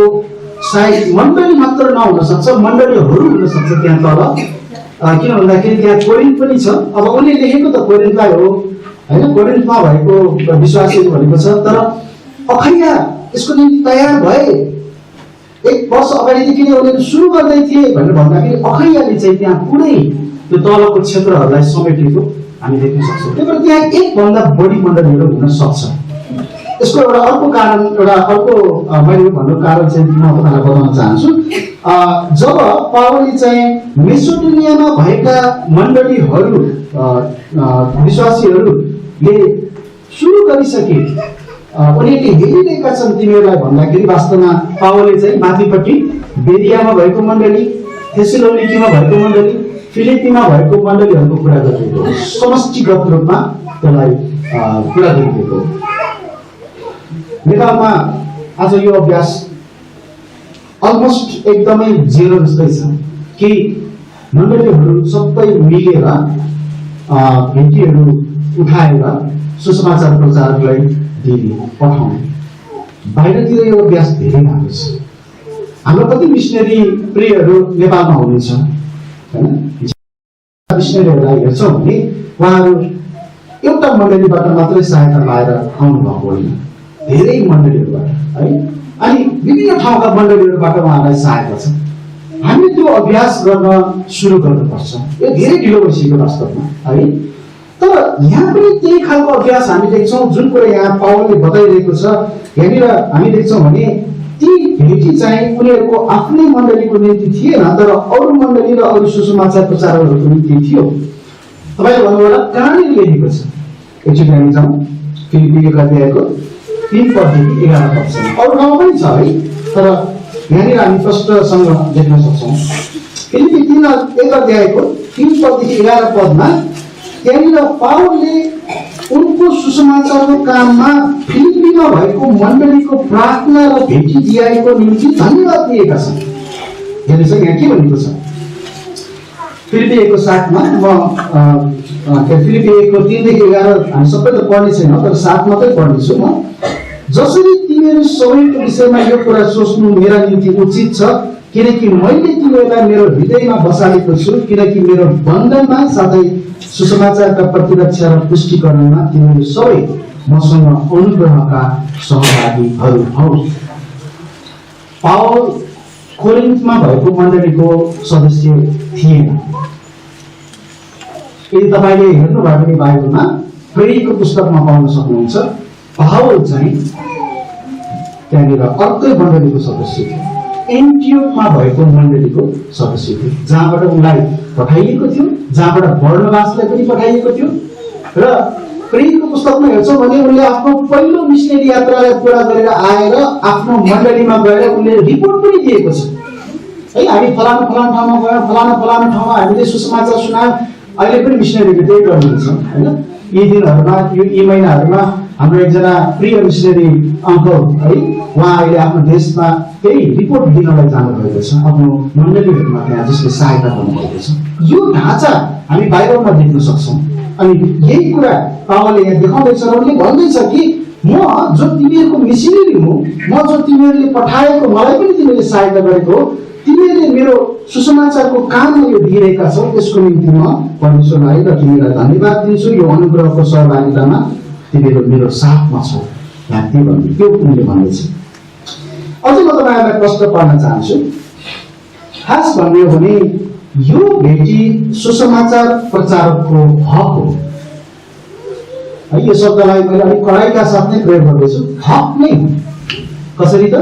सायद मण्डली मात्र नहुन सक्छ, मण्डलीहरू हुन सक्छ त्यहाँ तल, किन भन्दाखेरि त्यहाँ कोरिन्थ पनि छ। अब उनले लेखेको त कोरिन्थलाई हो होइन, कोरिन्थमा भएको विश्वासीहरू भनेको छ, तर अखैया यसको निम्ति तयार भए 1 वर्ष अगाडिदेखि नै उनीहरू सुरु गर्दै थिए भनेर भन्दाखेरि अखैयाले चाहिँ त्यहाँ पुरै त्यो तलको क्षेत्रहरूलाई समेटेको हामी देख्न सक्छौँ। त्यही भएर त्यहाँ एकभन्दा बढी मण्डलीहरू हुन सक्छ। यसको एउटा अर्को कारण, एउटा अर्को मैले भन्नु कारण चाहिँ म तपाईँलाई बताउन चाहन्छु। जब पावलले चाहिँ मेसिडोनियामा भएका मण्डलीहरू विश्वासीहरूले सुरु गरिसके, उनीहरूले हेरिरहेका छन् तिमीहरूलाई भन्दाखेरि वास्तवमा पावलले चाहिँ माथिपट्टि बेरियामा भएको मण्डली, थेसलोनिकीमा भएको मण्डली, फिलिपीमा भएको मण्डलीहरूको कुरा गरिएको हो, समष्टिगत रूपमा त्यसलाई कुरा गरिएको हो। नेपालमा आज यो अभ्यास अलमोस्ट एकदमै जेरो जस्तै छ कि मण्डलीहरू सबै मिलेर भेटीहरू उठाएर सुसमाचार प्रचारकलाई दिने पठाउने, बाहिरतिर यो अभ्यास धेरै भएको छ। हाम्रो कति मिसनरी प्रियहरू नेपालमा हुनुहुन्छ होइन, मिसनरीहरूलाई हेर्छौँ भने उहाँहरू एउटा मण्डलीबाट मात्रै सहायता पाएर आउनु भएको होइन, धेरै मण्डलीहरूबाट है, अनि विभिन्न ठाउँका मण्डलीहरूबाट उहाँहरूलाई सहायता छ। हामी त्यो अभ्यास गर्न सुरु गर्नुपर्छ। यो धेरै ढिलो भइसक्यो वास्तवमा है, तर यहाँ पनि त्यही खालको अभ्यास हामी देख्छौँ जुन कुरा यहाँ पावलले बताइरहेको छ। यहाँनिर हामी देख्छौँ भने ती भेटी चाहिँ उनीहरूको आफ्नै मण्डलीको निम्ति थिएन, तर अरू मण्डली र अरू सुसमाचार प्रचारकहरूको निम्ति थियो। तपाईँले भन्नुभयो कहाँनिर लेखेको छ, एकचोटि हामी जाउँ फिलिपी 1 अध्यायको 3 पददेखि 11 पदसम्म। अरू ठाउँमा पनि छ है, तर यहाँनिर हामी प्रष्टसँग देख्न सक्छौँ। फिलिपी 1 अध्यायको 3 पददेखि 11 पदमा त्यहाँनिर पावलले उनको सुसमाचारको काममा फिलिपीमा भएको मण्डलीको प्रार्थना र भेटी दिएको निम्ति धन्यवाद दिएका छन्। हेर्नुहोस् यहाँ के भनेको छ, फिलिपी 1 को 7 मा म फिलिपी 1 को 3 देखि 11 हामी सबै त पढ्ने छैन, तर 7 मात्रै पढ्नेछु म। जसरी तिमीहरू सबैको विषयमा यो कुरा सोच्नु मेरा निम्ति उचित छ, किनकि मैले तिमीहरूलाई मेरो हृदयमा बसालेको छु, किनकि मेरो बन्धनमा साथै सुसमाचारका प्रतिरक्षा र पुष्टिकरणमा तिमीहरू सबै मसँग अनुग्रहका सहभागीहरू हौ। पावल कोरिन्थमा भएको मण्डलीको सदस्य थिएन। यदि तपाईँले हेर्नुभयो भने बाइबलमा प्रेरितको पुस्तकमा पाउन सक्नुहुन्छ, पावल चाहिँ त्यहाँनिर अर्कै मण्डलीको सदस्य थियो, एन्टियोखमा भएको मण्डलीको सदस्य थियो, जहाँबाट उनलाई पठाइएको थियो, जहाँबाट बर्नबासलाई पनि पठाइएको थियो। र प्रेरितको पुस्तकमा हेर्छौँ भने उनले आफ्नो पहिलो मिसनरी यात्रालाई पुरा गरेर आएर आफ्नो मण्डलीमा गएर उनले रिपोर्ट पनि दिएको छ है, हामी फलाना फलाना ठाउँमा गयौँ, फलाना फलाना ठाउँमा हामीले सुसमाचार सुनायौँ। अहिले पनि मिसनरीले त्यही गर्नुहुन्छ होइन। यी दिनहरूमा यी महिनाहरूमा हाम्रो एकजना प्रिय मिसनरी अङ्कल है, उहाँ अहिले आफ्नो देशमा त्यही रिपोर्ट दिनलाई जानुभएको छ, आफ्नो मण्डलीहरूमा त्यहाँ जसले सहायता गर्नुभएको छ। यो ढाँचा हामी बाइबलमा देख्न सक्छौँ। अनि यही कुरा पावलले यहाँ देखाउँदैछ र उनले भन्दैछ कि म जो तिमीहरूको मिसनरी हुँ, म जो तिमीहरूले पठाएको, मलाई पनि तिमीले सहायता गरेको, तिमीहरूले मेरो सुसमाचारको काममा यो दिइरहेका छौ, त्यसको निम्ति म परमेश्वरलाई र तिमीलाई धन्यवाद दिन्छु। यो अनुग्रहको सहभागितामा तिमीहरू मेरो साथमा छौ, त्यही भन्नु त्यो उनले भन्दैछ। अझ म तपाईँहरूलाई प्रश्न पार्न चाहन्छु। खास भन्ने हो भने यो भेटी सुसमाचार प्रचारकको हक हो है। यो शब्दलाई मैले अलिक कडाइका साथ नै प्रयोग गर्दैछु। हक नै हो। कसरी त?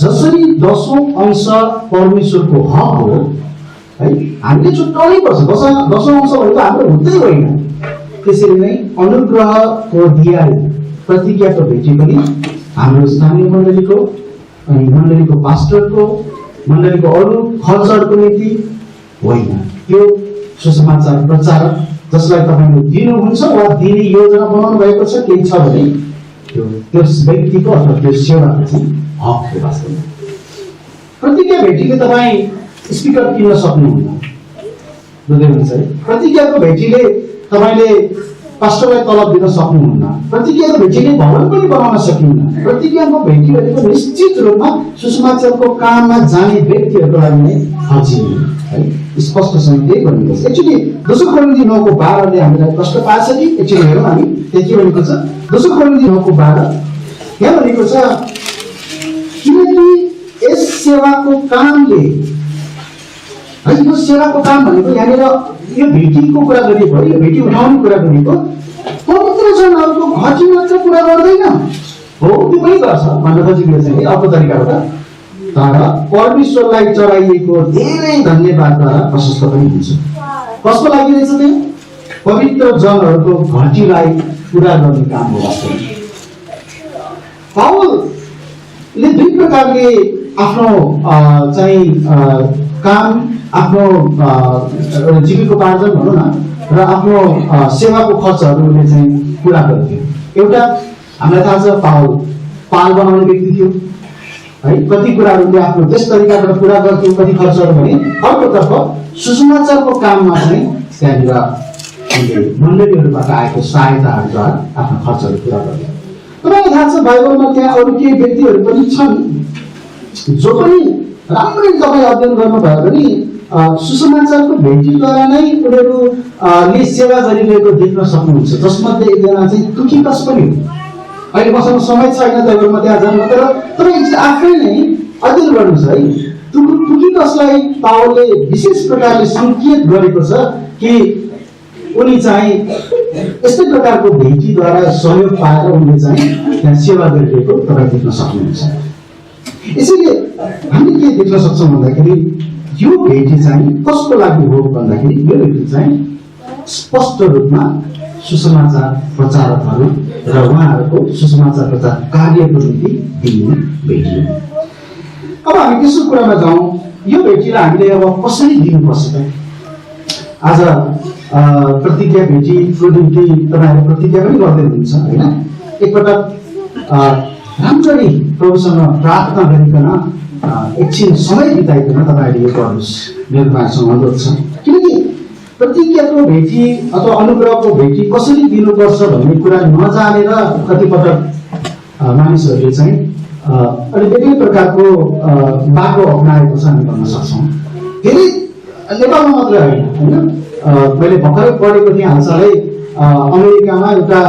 जसरी 10औं अंश परमेश्वरको हक हो है, हामीले छुट्याउनै पर्छ। 10औं अंश भनेको हाम्रो हुँदै होइन। त्यसरी नै अनुग्रहको दियाल प्रतिज्ञाको भेटी पनि हाम्रो स्थानीय मण्डलीको अनि मण्डलीको पास्टरको, मण्डलीको अरू खर्चहरूको निम्ति होइन। त्यो सुसमाचार प्रचारक जसलाई तपाईँले दिनुहुन्छ वा दिने योजना बनाउनु भएको छ, केही छ भने त्यस व्यक्तिको अथवा त्यो सेवाको चाहिँ हक हो। वास्तवमा प्रतिज्ञा भेटीले तपाईँ स्पिकर किन्न सक्नुहुन्न, बुझ्दै हुनुहुन्छ है। प्रतिज्ञाको भेटीले तपाईँले पास्टरलाई तलब दिन सक्नुहुन्न। प्रतिज्ञाको भेटीले भवन पनि बनाउन सकिन्न। प्रतिज्ञाको भेटी भनेको निश्चित रूपमा सुसमाचारको काममा जाने व्यक्तिहरूको लागि नै हजिने है। स्पष्टसँग त्यही भनिएको छ। एक्चुअली 2 कोरिन्थी 9:12 हामीलाई प्रश्न पार्छ कि एक्चुअली हेरौँ हामी त्यहाँ के भनेको छ। 2 कोरिन्थी 9:12 यहाँ भनेको छ, किनकि यस सेवाको कामले है, यो सेवाको काम भनेको यहाँनिर यो भेटीको कुरा गरेको हो, यो भेटी उठाउने कुरा गरेको, पवित्र जनहरूको घटी मात्र कुरा गर्दैन हो, त्यो पनि गर्छ भन्न खोजेको छ अर्को तरिकाबाट। तर परमेश्वरलाई चढाइएको धेरै धन्यवादद्वारा प्रशस्त पनि हुन्छ। कसको लागि रहेछ त्यो? पवित्र जनहरूको घटीलाई पुरा गर्ने काम हो। वास्तवमा पावलले 2 प्रकारले आफ्नो चाहिँ काम, आफ्नो जीविकोपार्जन भनौँ न र आफ्नो सेवाको खर्चहरूले चाहिँ पुरा गर्थ्यो। एउटा हामीलाई थाहा छ, पाल बनाउने व्यक्ति थियो है। कति कुराहरूले आफ्नो त्यस तरिकाबाट पुरा गर्थ्यो, कति खर्चहरू भने। अर्कोतर्फ सुसमाचारको काममा चाहिँ त्यहाँनिर मण्डलीहरूबाट आएको सहायताहरूद्वारा आफ्नो खर्चहरू पुरा गर्थ्यो। तपाईँलाई थाहा छ, बाइबलमा त्यहाँ अरू केही व्यक्तिहरू पनि छन् जो पनि राम्ररी तपाईँ अध्ययन गर्नुभयो भने सुसमाचारको भेटीद्वारा नै उनीहरूले सेवा गरिरहेको देख्न सक्नुहुन्छ। जसमध्ये एकजना चाहिँ तुखिकस पनि हो। अहिले मसँग समय छैन तपाईँहरूमा त्यहाँ जानु, तर तपाईँ आफै नै अध्ययन गर्नुहोस् है। तुखिकसलाई पावलले विशेष प्रकारले सङ्केत गरेको छ कि उनी चाहिँ यस्तै प्रकारको भेटीद्वारा सहयोग पाएर उनले चाहिँ त्यहाँ सेवा गरिरहेको तपाईँ देख्न सक्नुहुन्छ। यसैले हामी के देख्न सक्छौँ भन्दाखेरि यो भेटी चाहिँ कसको लागि हो भन्दाखेरि यो भेटी चाहिँ स्पष्ट रूपमा सुसमाचार प्रचारकहरू र उहाँहरूको सुसमाचार प्रचार कार्यको निम्ति दिने भेटी हो। अब हामी त्यसो कुरामा जाउँ, यो भेटीलाई हामीले अब कसरी दिनुपर्छ त? आज प्रतिज्ञा भेटीको निम्ति तपाईँहरू प्रतिज्ञा पनि गर्दै हुनुहुन्छ होइन। एकपटक राम्ररी प्रभुसँग प्रार्थना गरिकन एकछिन समय बिताइकन तपाईँहरूले यो गर्नुहोस्, मेरो तपाईँसँग अनुरोध छ। किनकि प्रतिज्ञाको भेटी अथवा अनुग्रहको भेटी कसरी दिनुपर्छ भन्ने कुरा नजानेर कतिपटक मानिसहरूले चाहिँ अलिक बेग्लै प्रकारको बाटो अप्नाएको छ हामी भन्न सक्छौँ। धेरै नेपालमा मात्रै होइन, मैले भर्खरै पढेको थिएँ हालसालै अमेरिकामा एउटा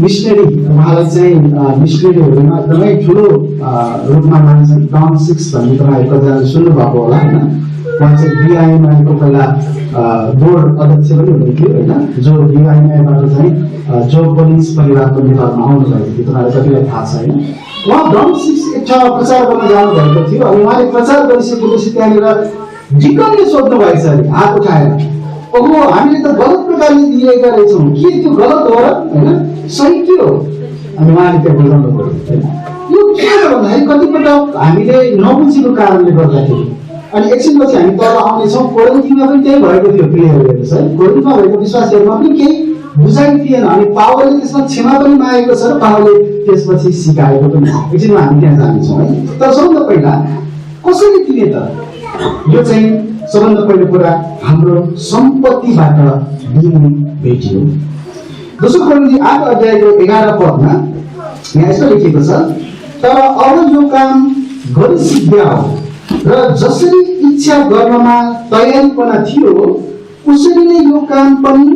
मिसनरी, उहाँलाई चाहिँ मिसनरीहरूमा एकदमै ठुलो रूपमा मान्छन्। डन सिक्स भन्ने तपाईँहरू कतिजनाले सुन्नुभएको होला होइन। उहाँ चाहिँ बिआइएमआईको पहिला बोर्ड अध्यक्ष पनि हुनुहुन्थ्यो होइन, जो बिआइएमआईबाट चाहिँ जो पुलिस परिवारको नेपालमा आउनुभएको थियो, तपाईँलाई कतिलाई थाहा छ होइन। उहाँ डन सिक्स एक ठाउँमा प्रचार गर्न जानुभएको थियो अनि उहाँले प्रचार गरिसकेपछि त्यहाँनिर जिग्गमले सोध्नु भएछ अरे हात उठाएर, ओहो हामीले त गलत प्रकारले दिएका रहेछौँ, के त्यो गलत हो र होइन, सही के हो? अनि उहाँले त्यो बुझाउनु पर्यो। यो के हो भन्दाखेरि कतिपटक हामीले नबुझेको कारणले गर्दाखेरि अनि एकछिनपछि हामी तल आउनेछौँ। कोरिन्थीमा पनि त्यही भएको थियो, प्रियहरू हेर्नुहोस् है। कोरिन्थीमा भएको विश्वासीहरूमा पनि केही बुझाइ थिएन अनि पावलले त्यसमा क्षमा पनि मागेको छ र पावलले त्यसपछि सिकाएको पनि छ। एकछिनमा हामी त्यहाँ जानेछौँ है। तर सबभन्दा पहिला कसरी दिने त? यो चाहिँ सबभन्दा पहिलो कुरा हाम्रो सम्पत्तिबाट दिने भेटी हो। दोस्रो कोरिन्थी 8 अध्यायको 11 पदमा यहाँ यसो लेखेको छ, तर अब यो काम गरिसिद्ध्याऊ र जसरी इच्छा गर्नमा तयारीपना थियो उसरी नै यो काम पनि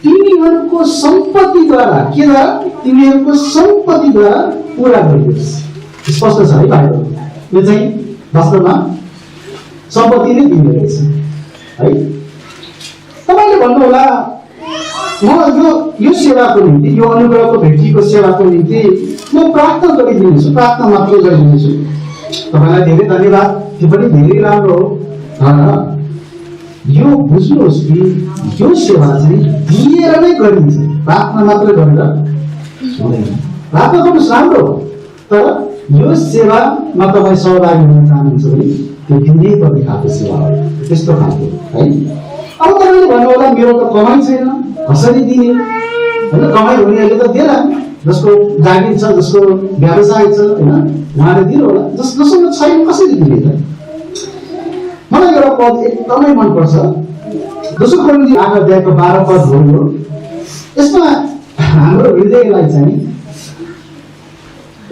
तिमीहरूको सम्पत्तिद्वारा तिमीहरूको सम्पत्तिद्वारा पुरा गरियोस्। स्पष्ट छ है बाइबल। यो चाहिँ वास्तवमा सम्पत्ति नै दिने रहेछ है। तपाईँले भन्नुहोला म यो सेवाको निम्ति, यो अनुग्रहको भेटीको सेवाको निम्ति म प्रार्थना गरिदिनेछु, प्रार्थना मात्र गरिदिनेछु। तपाईँलाई धेरै धन्यवाद, त्यो पनि धेरै राम्रो हो। यो बुझ्नुहोस् कि यो सेवा चाहिँ दिएर नै गरिन्छ, प्रार्थना मात्र गरेर हुँदैन। प्रार्थना गर्नुहोस् राम्रो हो, तर यो सेवामा तपाईँ सहभागी हुन चाहनुहुन्छ भने त्यो दिनै पर्ने खालको सेवा हो, त्यस्तो खालको है। अब तपाईँले भन्नुहोला मेरो त कमाइ छैन, कसरी दिने होइन? कमाइ हुनेहरूले त दिएला, जसको जागिर छ, जसको व्यवसाय छ होइन, उहाँले दिनु होला। जसको छैन कसरी दिने त? मलाई एउटा पद एकदमै मनपर्छ, दोस्रो कोरिन्थी 8 अध्यायको 12 पद हो यो। यसमा हाम्रो हृदयलाई चाहिँ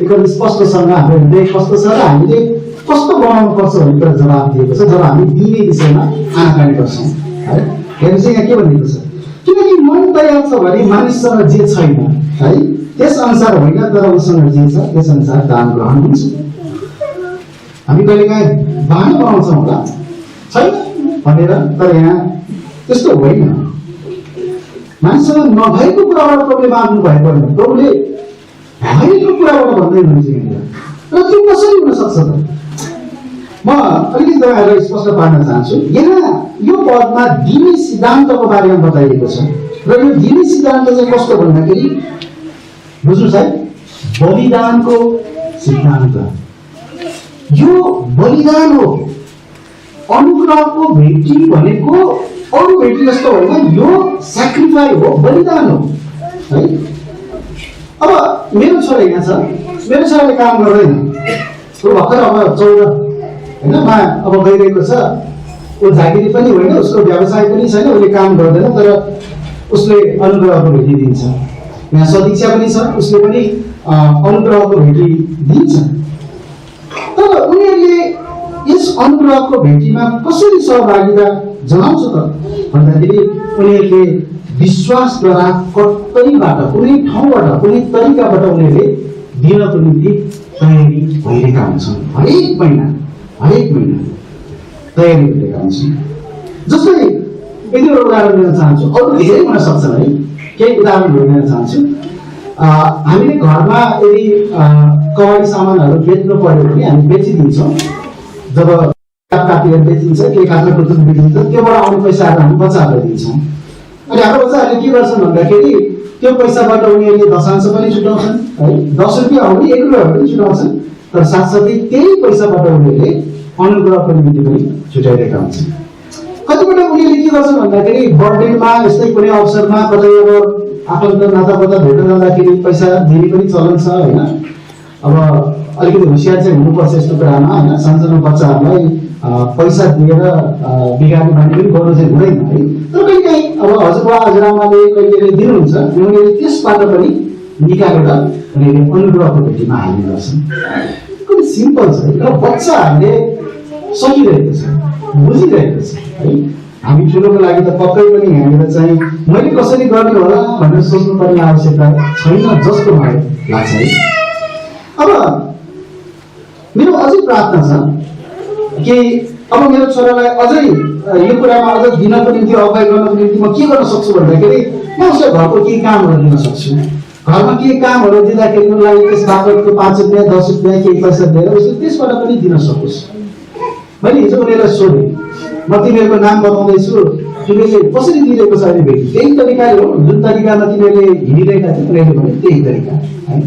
एकदम स्पष्टसँग हाम्रो हृदय कस्तो छ र हामीले कस्तो बनाउनु पर्छ भन्ने कुरा जवाब दिएको छ जब हामी दिने विषयमा आनाकानी गर्छौँ है। हेर्नुहोस् यहाँ के भनिएको छ, किनकि मन तयार छ भने मानिससँग जे छैन है त्यस अनुसार होइन, तर उसँग जे छ त्यस अनुसार दान ग्रहण हुन्छ। हामी कहिलेकाहीँ बहाना बनाउँछौँ होला छैन भनेर, तर यहाँ त्यस्तो होइन। मानिससँग नभएको कुराबाट प्रभुले माग्नु भएको होइन, प्रभुले भएको कुराबाट भन्दै हुनुहुन्छ यहाँनिर। र त्यो कसरी हुन सक्छ त? म अलिकति तपाईँहरूलाई स्पष्ट पार्न चाहन्छु। यहाँ यो पदमा दिने सिद्धान्तको बारेमा बताइएको छ र यो दिने सिद्धान्त चाहिँ कस्तो भन्दाखेरि बुझ्नुहोस् है, बलिदानको सिद्धान्त। यो बलिदान हो। अनुग्रहको भेटी भनेको अरू भेटी जस्तो होइन, यो सेक्रिफाई हो, बलिदान हो है। अब मेरो छोरा यहाँ छ, मेरो छोराले काम गर्दैन, ऊ भर्खर अब 14 होइन मा अब गइरहेको छ, ऊ जागिरी पनि होइन, उसको व्यवसाय पनि छैन, उसले काम गर्दैन, तर उसले अनुग्रहको भेटी दिन्छ। यहाँ सदिक्षा पनि छ, उसले पनि अनुग्रहको भेटी दिन्छ। तर उनीहरूले यस अनुग्रहको भेटीमा कसरी सहभागिता जनाउँछ त भन्दाखेरि उनीहरूले विश्वासद्वारा कतैबाट, कुनै ठाउँबाट, कुनै तरिकाबाट उनीहरूले दिनको निम्ति तयारी भइरहेका हुन्छन्। हरेक महिना तयारी भइरहेका हुन्छन्। जस्तै यदि एउटा उदाहरण दिन चाहन्छु, अरू धेरै हुन सक्छन् है, केही उदाहरणहरू दिन चाहन्छु। हामीले घरमा यदि कवाडी सामानहरू बेच्नु पर्यो भने हामी बेचिदिन्छौँ। जब काटेर बेचिन्छ, केही काटेर कुटुन बेचिन्छ, त्योबाट आउने पैसाहरू हामी बच्चाहरूलाई दिन्छौँ। अनि हाम्रो बच्चाहरूले के गर्छन् भन्दाखेरि त्यो पैसाबाट उनीहरूले दशांश पनि छुटाउँछन् है, 10 रुपियाँ हो भने 1 रुपियाँ पनि छुटाउँछन्, तर साथसाथै त्यही पैसाबाट उनीहरूले अनुग्रहको निम्ति पनि छुटाइरहेका हुन्छन्। कतिपल्ट उनीहरूले के गर्छन् भन्दाखेरि बर्थडेमा, यस्तै कुनै अवसरमा, कतै अब आफन्त नातागोता भेट्न जाँदाखेरि पैसा दिने पनि चलन छ होइन। अब अलिकति होसियार चाहिँ हुनुपर्छ यस्तो कुरामा होइन। सानसानो बच्चाहरूलाई पैसा दिएर बिगार्ने बानी पनि गर्नु चाहिँ हुँदैन है। तर कहिलेकाहीँ अब हजुरबा हजुरआमाले कहिले दिनुहुन्छ, उनीहरूले त्यसबाट पनि निकालेर उनीहरूले अनुग्रहको भेटीमा हाल्ने गर्छन्। कति सिम्पल छ र बच्चाहरूले सकिरहेको छ, बुझिरहेको छ है। हामी ठुलोको लागि त पक्कै पनि यहाँनिर चाहिँ मैले कसरी गर्ने होला भनेर सोच्नुपर्ने आवश्यकता छैन जस्तो मलाई लाग्छ है। अब मेरो अझै प्रार्थना छ कि अब मेरो छोरालाई अझै यो कुरामा अझ दिनको निम्ति, अगुवाई गर्नको निम्ति म के गर्न सक्छु भन्दाखेरि म उसलाई घरको केही कामहरू दिन सक्छु। घरमा केही कामहरू दिँदाखेरि उसलाई त्यस बापतको 5 रुपियाँ 10 रुपियाँ केही पैसा दिएर उसले त्यसबाट पनि दिन सकोस्। मैले हिजो उनीहरूलाई सोधेँ, म तिमीहरूको नाम बताउँदैछु, तिमीले कसरी दिइरहेको छ अहिले भेटी? त्यही तरिकाले हो, जुन तरिकामा तिमीहरूले हिँडिरहेका थियौ उनीहरूले भने त्यही तरिका है।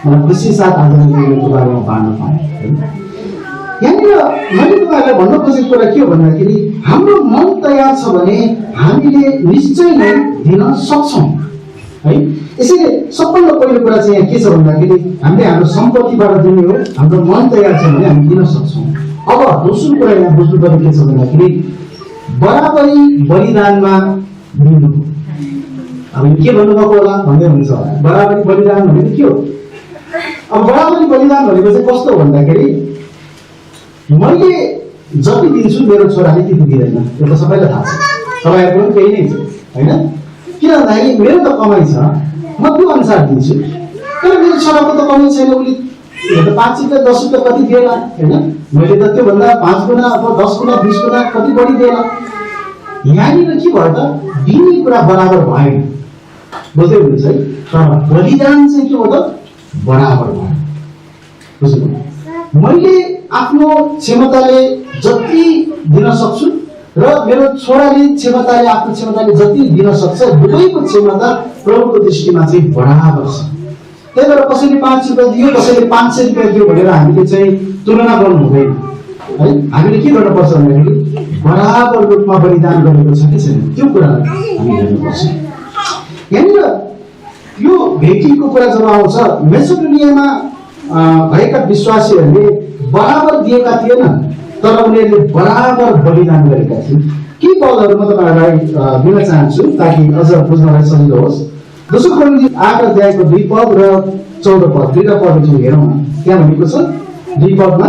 मलाई खुसी साथ आज तिमीहरूको बारेमा बाँड्न पाएँ है। यहाँनिर मैले तपाईँहरूलाई भन्न खोजेको कुरा के हो भन्दाखेरि हाम्रो मन तयार छ भने हामीले निश्चय नै दिन सक्छौँ है। यसैले सबभन्दा पहिलो कुरा चाहिँ यहाँ के छ भन्दाखेरि हामीले हाम्रो सम्पत्तिबाट दिने हो, हाम्रो मन तयार छ भने हामी दिन सक्छौँ। अब दोस्रो कुरा यहाँ बुझ्नुपर्ने के छ भन्दाखेरि बराबरी बलिदानमा दिनु अब के भन्नुभएको होला भन्दै हुन्छ होला। बराबरी बलिदान भनेको के हो? अब बराबरी बलिदान भनेको चाहिँ कस्तो हो भन्दाखेरि मैले जति दिन्छु मेरो छोराले त्यति दिँदैन। यो त सबैलाई थाहा छ, तपाईँहरूको पनि त्यही नै छ होइन? किन भन्दाखेरि मेरो त कमाइ छ, म त्यो अनुसार दिन्छु, तर मेरो छोराको त कमाइ छैन, उसले 5 रुपियाँ 10 रुपियाँ कति दिएला होइन? मैले त त्योभन्दा 5 गुणा अथवा 10 गुणा 20 गुणा कति बढी दिएला। यहाँनिर के भयो त दिने कुरा बराबर भएन, बुझ्दै हुनुहुन्छ है? तर बलिदान चाहिँ के हो त बराबर भयो। बुझ्नुभयो? मैले आफ्नो क्षमताले जति दिन सक्छु र मेरो छोराले क्षमताले आफ्नो क्षमताले जति दिन सक्छ, दुवैको क्षमता प्रभुको दृष्टिमा चाहिँ बराबर छ। त्यही भएर कसैले 5 रुपियाँ दियो कसैले 500 रुपियाँ दियो भनेर हामीले चाहिँ तुलना गर्नु हुँदैन है। हामीले के गर्नुपर्छ भन्दाखेरि बराबर रूपमा बलिदान गरेको छ कि छैन त्यो कुरालाई हामी हेर्नुपर्छ। यहाँनिर यो भेटीको कुरा जब आउँछ, मेसोपोटामियामा भएका विश्वासीहरूले बराबर दिएका थिएनन्, तर उनीहरूले बराबर बलिदान गरेका थिए। के पदहरू म तपाईँहरूलाई दिन चाहन्छु ताकि अझ बुझ्नलाई सजिलो होस्। दोस्रो कोरिन्थी 8 अध्यायको 2 पद र 14 पद, दुईटा पदहरू हेरौँ न। त्यहाँ भनेको छ 2 पदमा,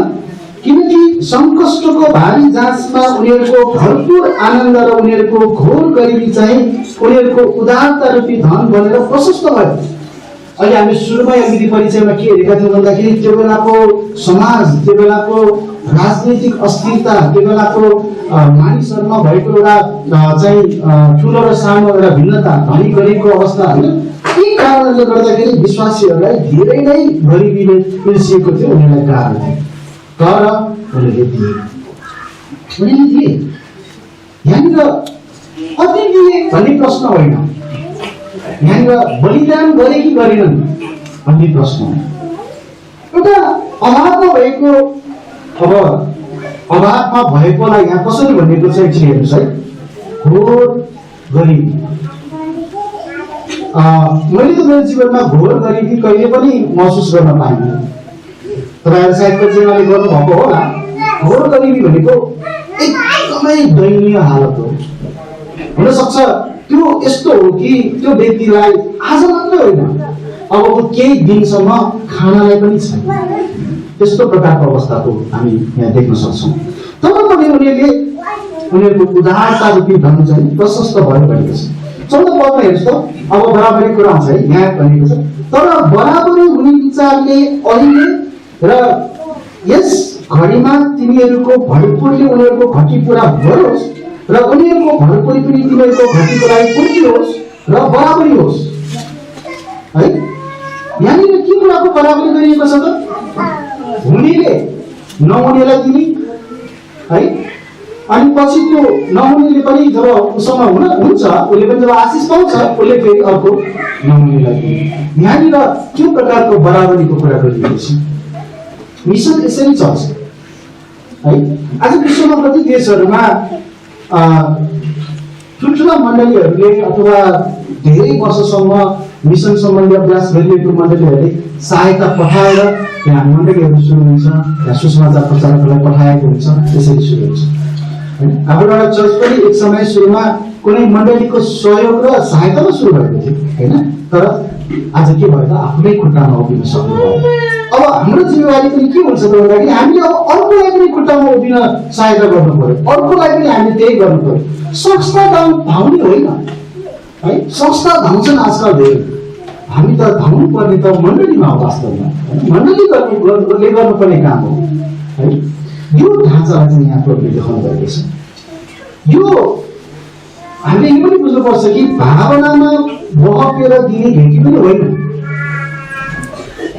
किनकि सङ्कष्टको भारी जाँचमा उनीहरूको भरपूर आनन्द र उनीहरूको घोर गरिबी चाहिँ उनीहरूको उदारता रूपी धन बनेर प्रशस्त भयो। अहिले हामी सुरुमा विधि परिचयमा के हेरेका थियौँ भन्दाखेरि त्यो बेलाको समाज, त्यो बेलाको राजनीतिक अस्थिरता, त्यो बेलाको मानिसहरूमा भएको एउटा चाहिँ ठुलो र सानो एउटा भिन्नता, धनी गरिबको अवस्था होइन। यी कारणले गर्दाखेरि विश्वासीहरूलाई धेरै नै गरिबीले पिल्सिएको थियो, उनीहरूलाई गाह्रो थियो, तर उनीहरूले दिए। यहाँनिर कति दिए भन्ने प्रश्न होइन, यहाँनिर बलिदान गरे कि गरेनन् भन्ने प्रश्न हो। एउटा अभावमा भएको, अब अभावमा भएकोलाई यहाँ कसरी भनेको छ एकछिन हेर्नुहोस् है। घोर गरिबी, मैले त मेरो जीवनमा घोर गरिबी कहिले पनि महसुस गर्न पाइनँ। तपाईँहरू सायद कतिजनाले गर्नुभएको होला। घोर गरिबी भनेको एकदमै दयनीय हालत हो। हुनसक्छ त्यो यस्तो हो कि त्यो व्यक्तिलाई आज मात्रै होइन, अबको केही दिनसम्म खानालाई पनि छैन, त्यस्तो प्रकारको अवस्थाको हामी यहाँ देख्न सक्छौँ। तर पनि उनीहरूको उदारता रूपी धन चाहिँ प्रशस्त भयो भनेको छ। 14 पदमा हेर्नुहोस् त, अब बराबरी कुरा आउँछ है। यहाँ भनेको छ, तर बराबरी हुने विचारले अहिले र यस घडीमा तिमीहरूको भरपुरले उनीहरूको घटी पुरा गरोस् र उनीहरूको भरपुरी पनि तिमीहरूको घटीको लागि पूर्ति होस् र बराबरी होस् है। यहाँनिर के कुराको बराबरी गरिएको छ त? हुनेले नहुनेलाई दिने है, अनि पछि त्यो नहुनेले पनि जब उसँग हुन्छ, उसले पनि जब आशिष पाउँछ, उसले फेरि अर्को नहुनेलाई दिने। यहाँनिर त्यो प्रकारको बराबरीको कुरा गरिएको छ। मिसन यसरी चल्छ है। आज विश्वमा कति देशहरूमा ठुल्ठुला मण्डलीहरूले अथवा धेरै वर्षसम्म मिसन सम्बन्धी अभ्यास गरिरहेको मण्डलीहरूले सहायता पठाएर त्यहाँ मण्डलीहरू सुरु हुन्छ, त्यहाँ सुसमाचार प्रचारकलाई पठाएको हुन्छ, त्यसरी सुरु हुन्छ होइन। हाम्रो एउटा चर्च पनि एक समय सुरुमा कुनै मण्डलीको सहयोग र सहायतामा सुरु भएको थियो होइन, तर आज के भयो त आफ्नै खुट्टामा उभिन सक्नु भयो। अब हाम्रो जिम्मेवारी पनि के हुन्छ त भन्दाखेरि हामीले अब अर्कोलाई पनि खुट्टामा उभिन सहायता गर्नु पर्यो, अर्कोलाई पनि हामीले त्यही गर्नु पर्यो। संस्था धाउने होइन है, संस्था धाउँछन् आजकल धेरै, हामी त धाउनु पर्ने त मण्डलीमा हो वास्तवमा, मण्डलीले गर्नुपर्ने काम हो है। यो ढाँचालाई चाहिँ यहाँ प्रभुले देखाउनु भएको छ। यो हामीले यो पनि बुझ्नुपर्छ कि भावनामा बहकेर दिने भेटी पनि होइन।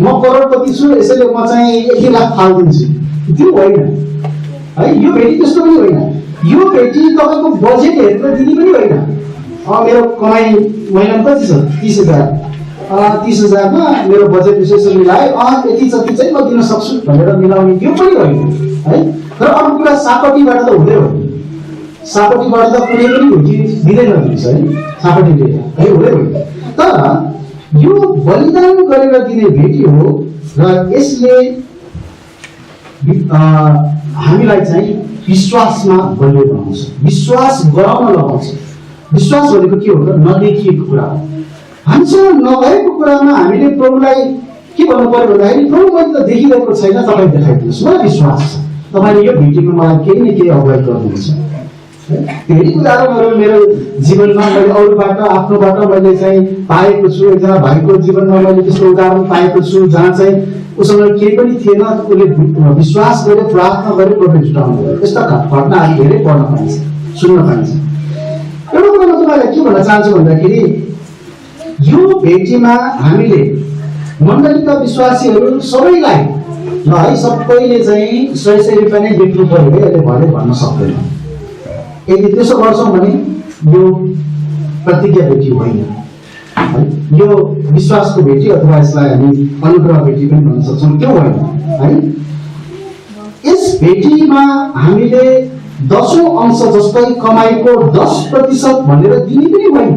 म करोडपति छु यसैले म चाहिँ 1 लाख फालिदिन्छु, त्यो होइन है। यो भेटी त्यस्तो पनि होइन। यो भेटी तपाईँको बजेट हेरेर दिने पनि होइन। मेरो कमाइ महिनामा कति छ? 30,000। 30,000मा मेरो बजेट विशेष मिलाए यति जति चाहिँ म दिन सक्छु भनेर मिलाउने त्यो पनि होइन है। तर अर्को कुरा सापटीबाट त हुँदै होइन, सापटीबाट त कुनै पनि भेटी दिँदैन दिन्छ है, सापटीले है हुँदै होइन। तर यो बलिदान गरेर दिने भेटी हो र यसले हामीलाई चाहिँ विश्वासमा बलियो बनाउँछ, विश्वास गराउन लगाउँछ। विश्वास भनेको के हो त? नदेखिएको कुरा हो। हामीसँग नभएको कुरामा हामीले प्रभुलाई के भन्नु पर्यो भन्दाखेरि प्रभु मैले त देखिरहेको छैन, तपाईँ देखाइदिनुहोस्, मलाई विश्वास छ तपाईँले यो भेटीमा मलाई केही न केही अगुवाई गर्नुहुन्छ। धेरै उदाहरणहरू मेरो जीवनमा मैले अरूबाट आफ्नोबाट मैले चाहिँ पाएको छु। एकजना भाइको जीवनमा मैले त्यस्तो उदाहरण पाएको छु जहाँ चाहिँ उसँग केही पनि थिएन, उसले विश्वास गरेर प्रार्थना गरेर प्रभु जुटाउनु भयो। यस्ता घटनाहरू धेरै पढ्न पाइन्छ, सुन्न पाइन्छ। एउटा कुरा म तपाईँलाई के भन्न चाहन्छु भन्दाखेरि यो भेटीमा हामीले मण्डलीका विश्वासीहरू सबैलाई ल है सबैले चाहिँ 100 रुपियाँ नै बेच्नु पर्यो है अहिले भरे भन्न सक्दैन। यदि त्यसो गर्छौँ भने यो प्रतिज्ञा भेटी होइन है, यो विश्वासको भेटी अथवा यसलाई हामी अनुग्रह भेटी पनि भन्न सक्छौँ, त्यो होइन है। यस भेटीमा हामीले 10औं अंश जस्तै कमाइको 10% भनेर दिने पनि होइन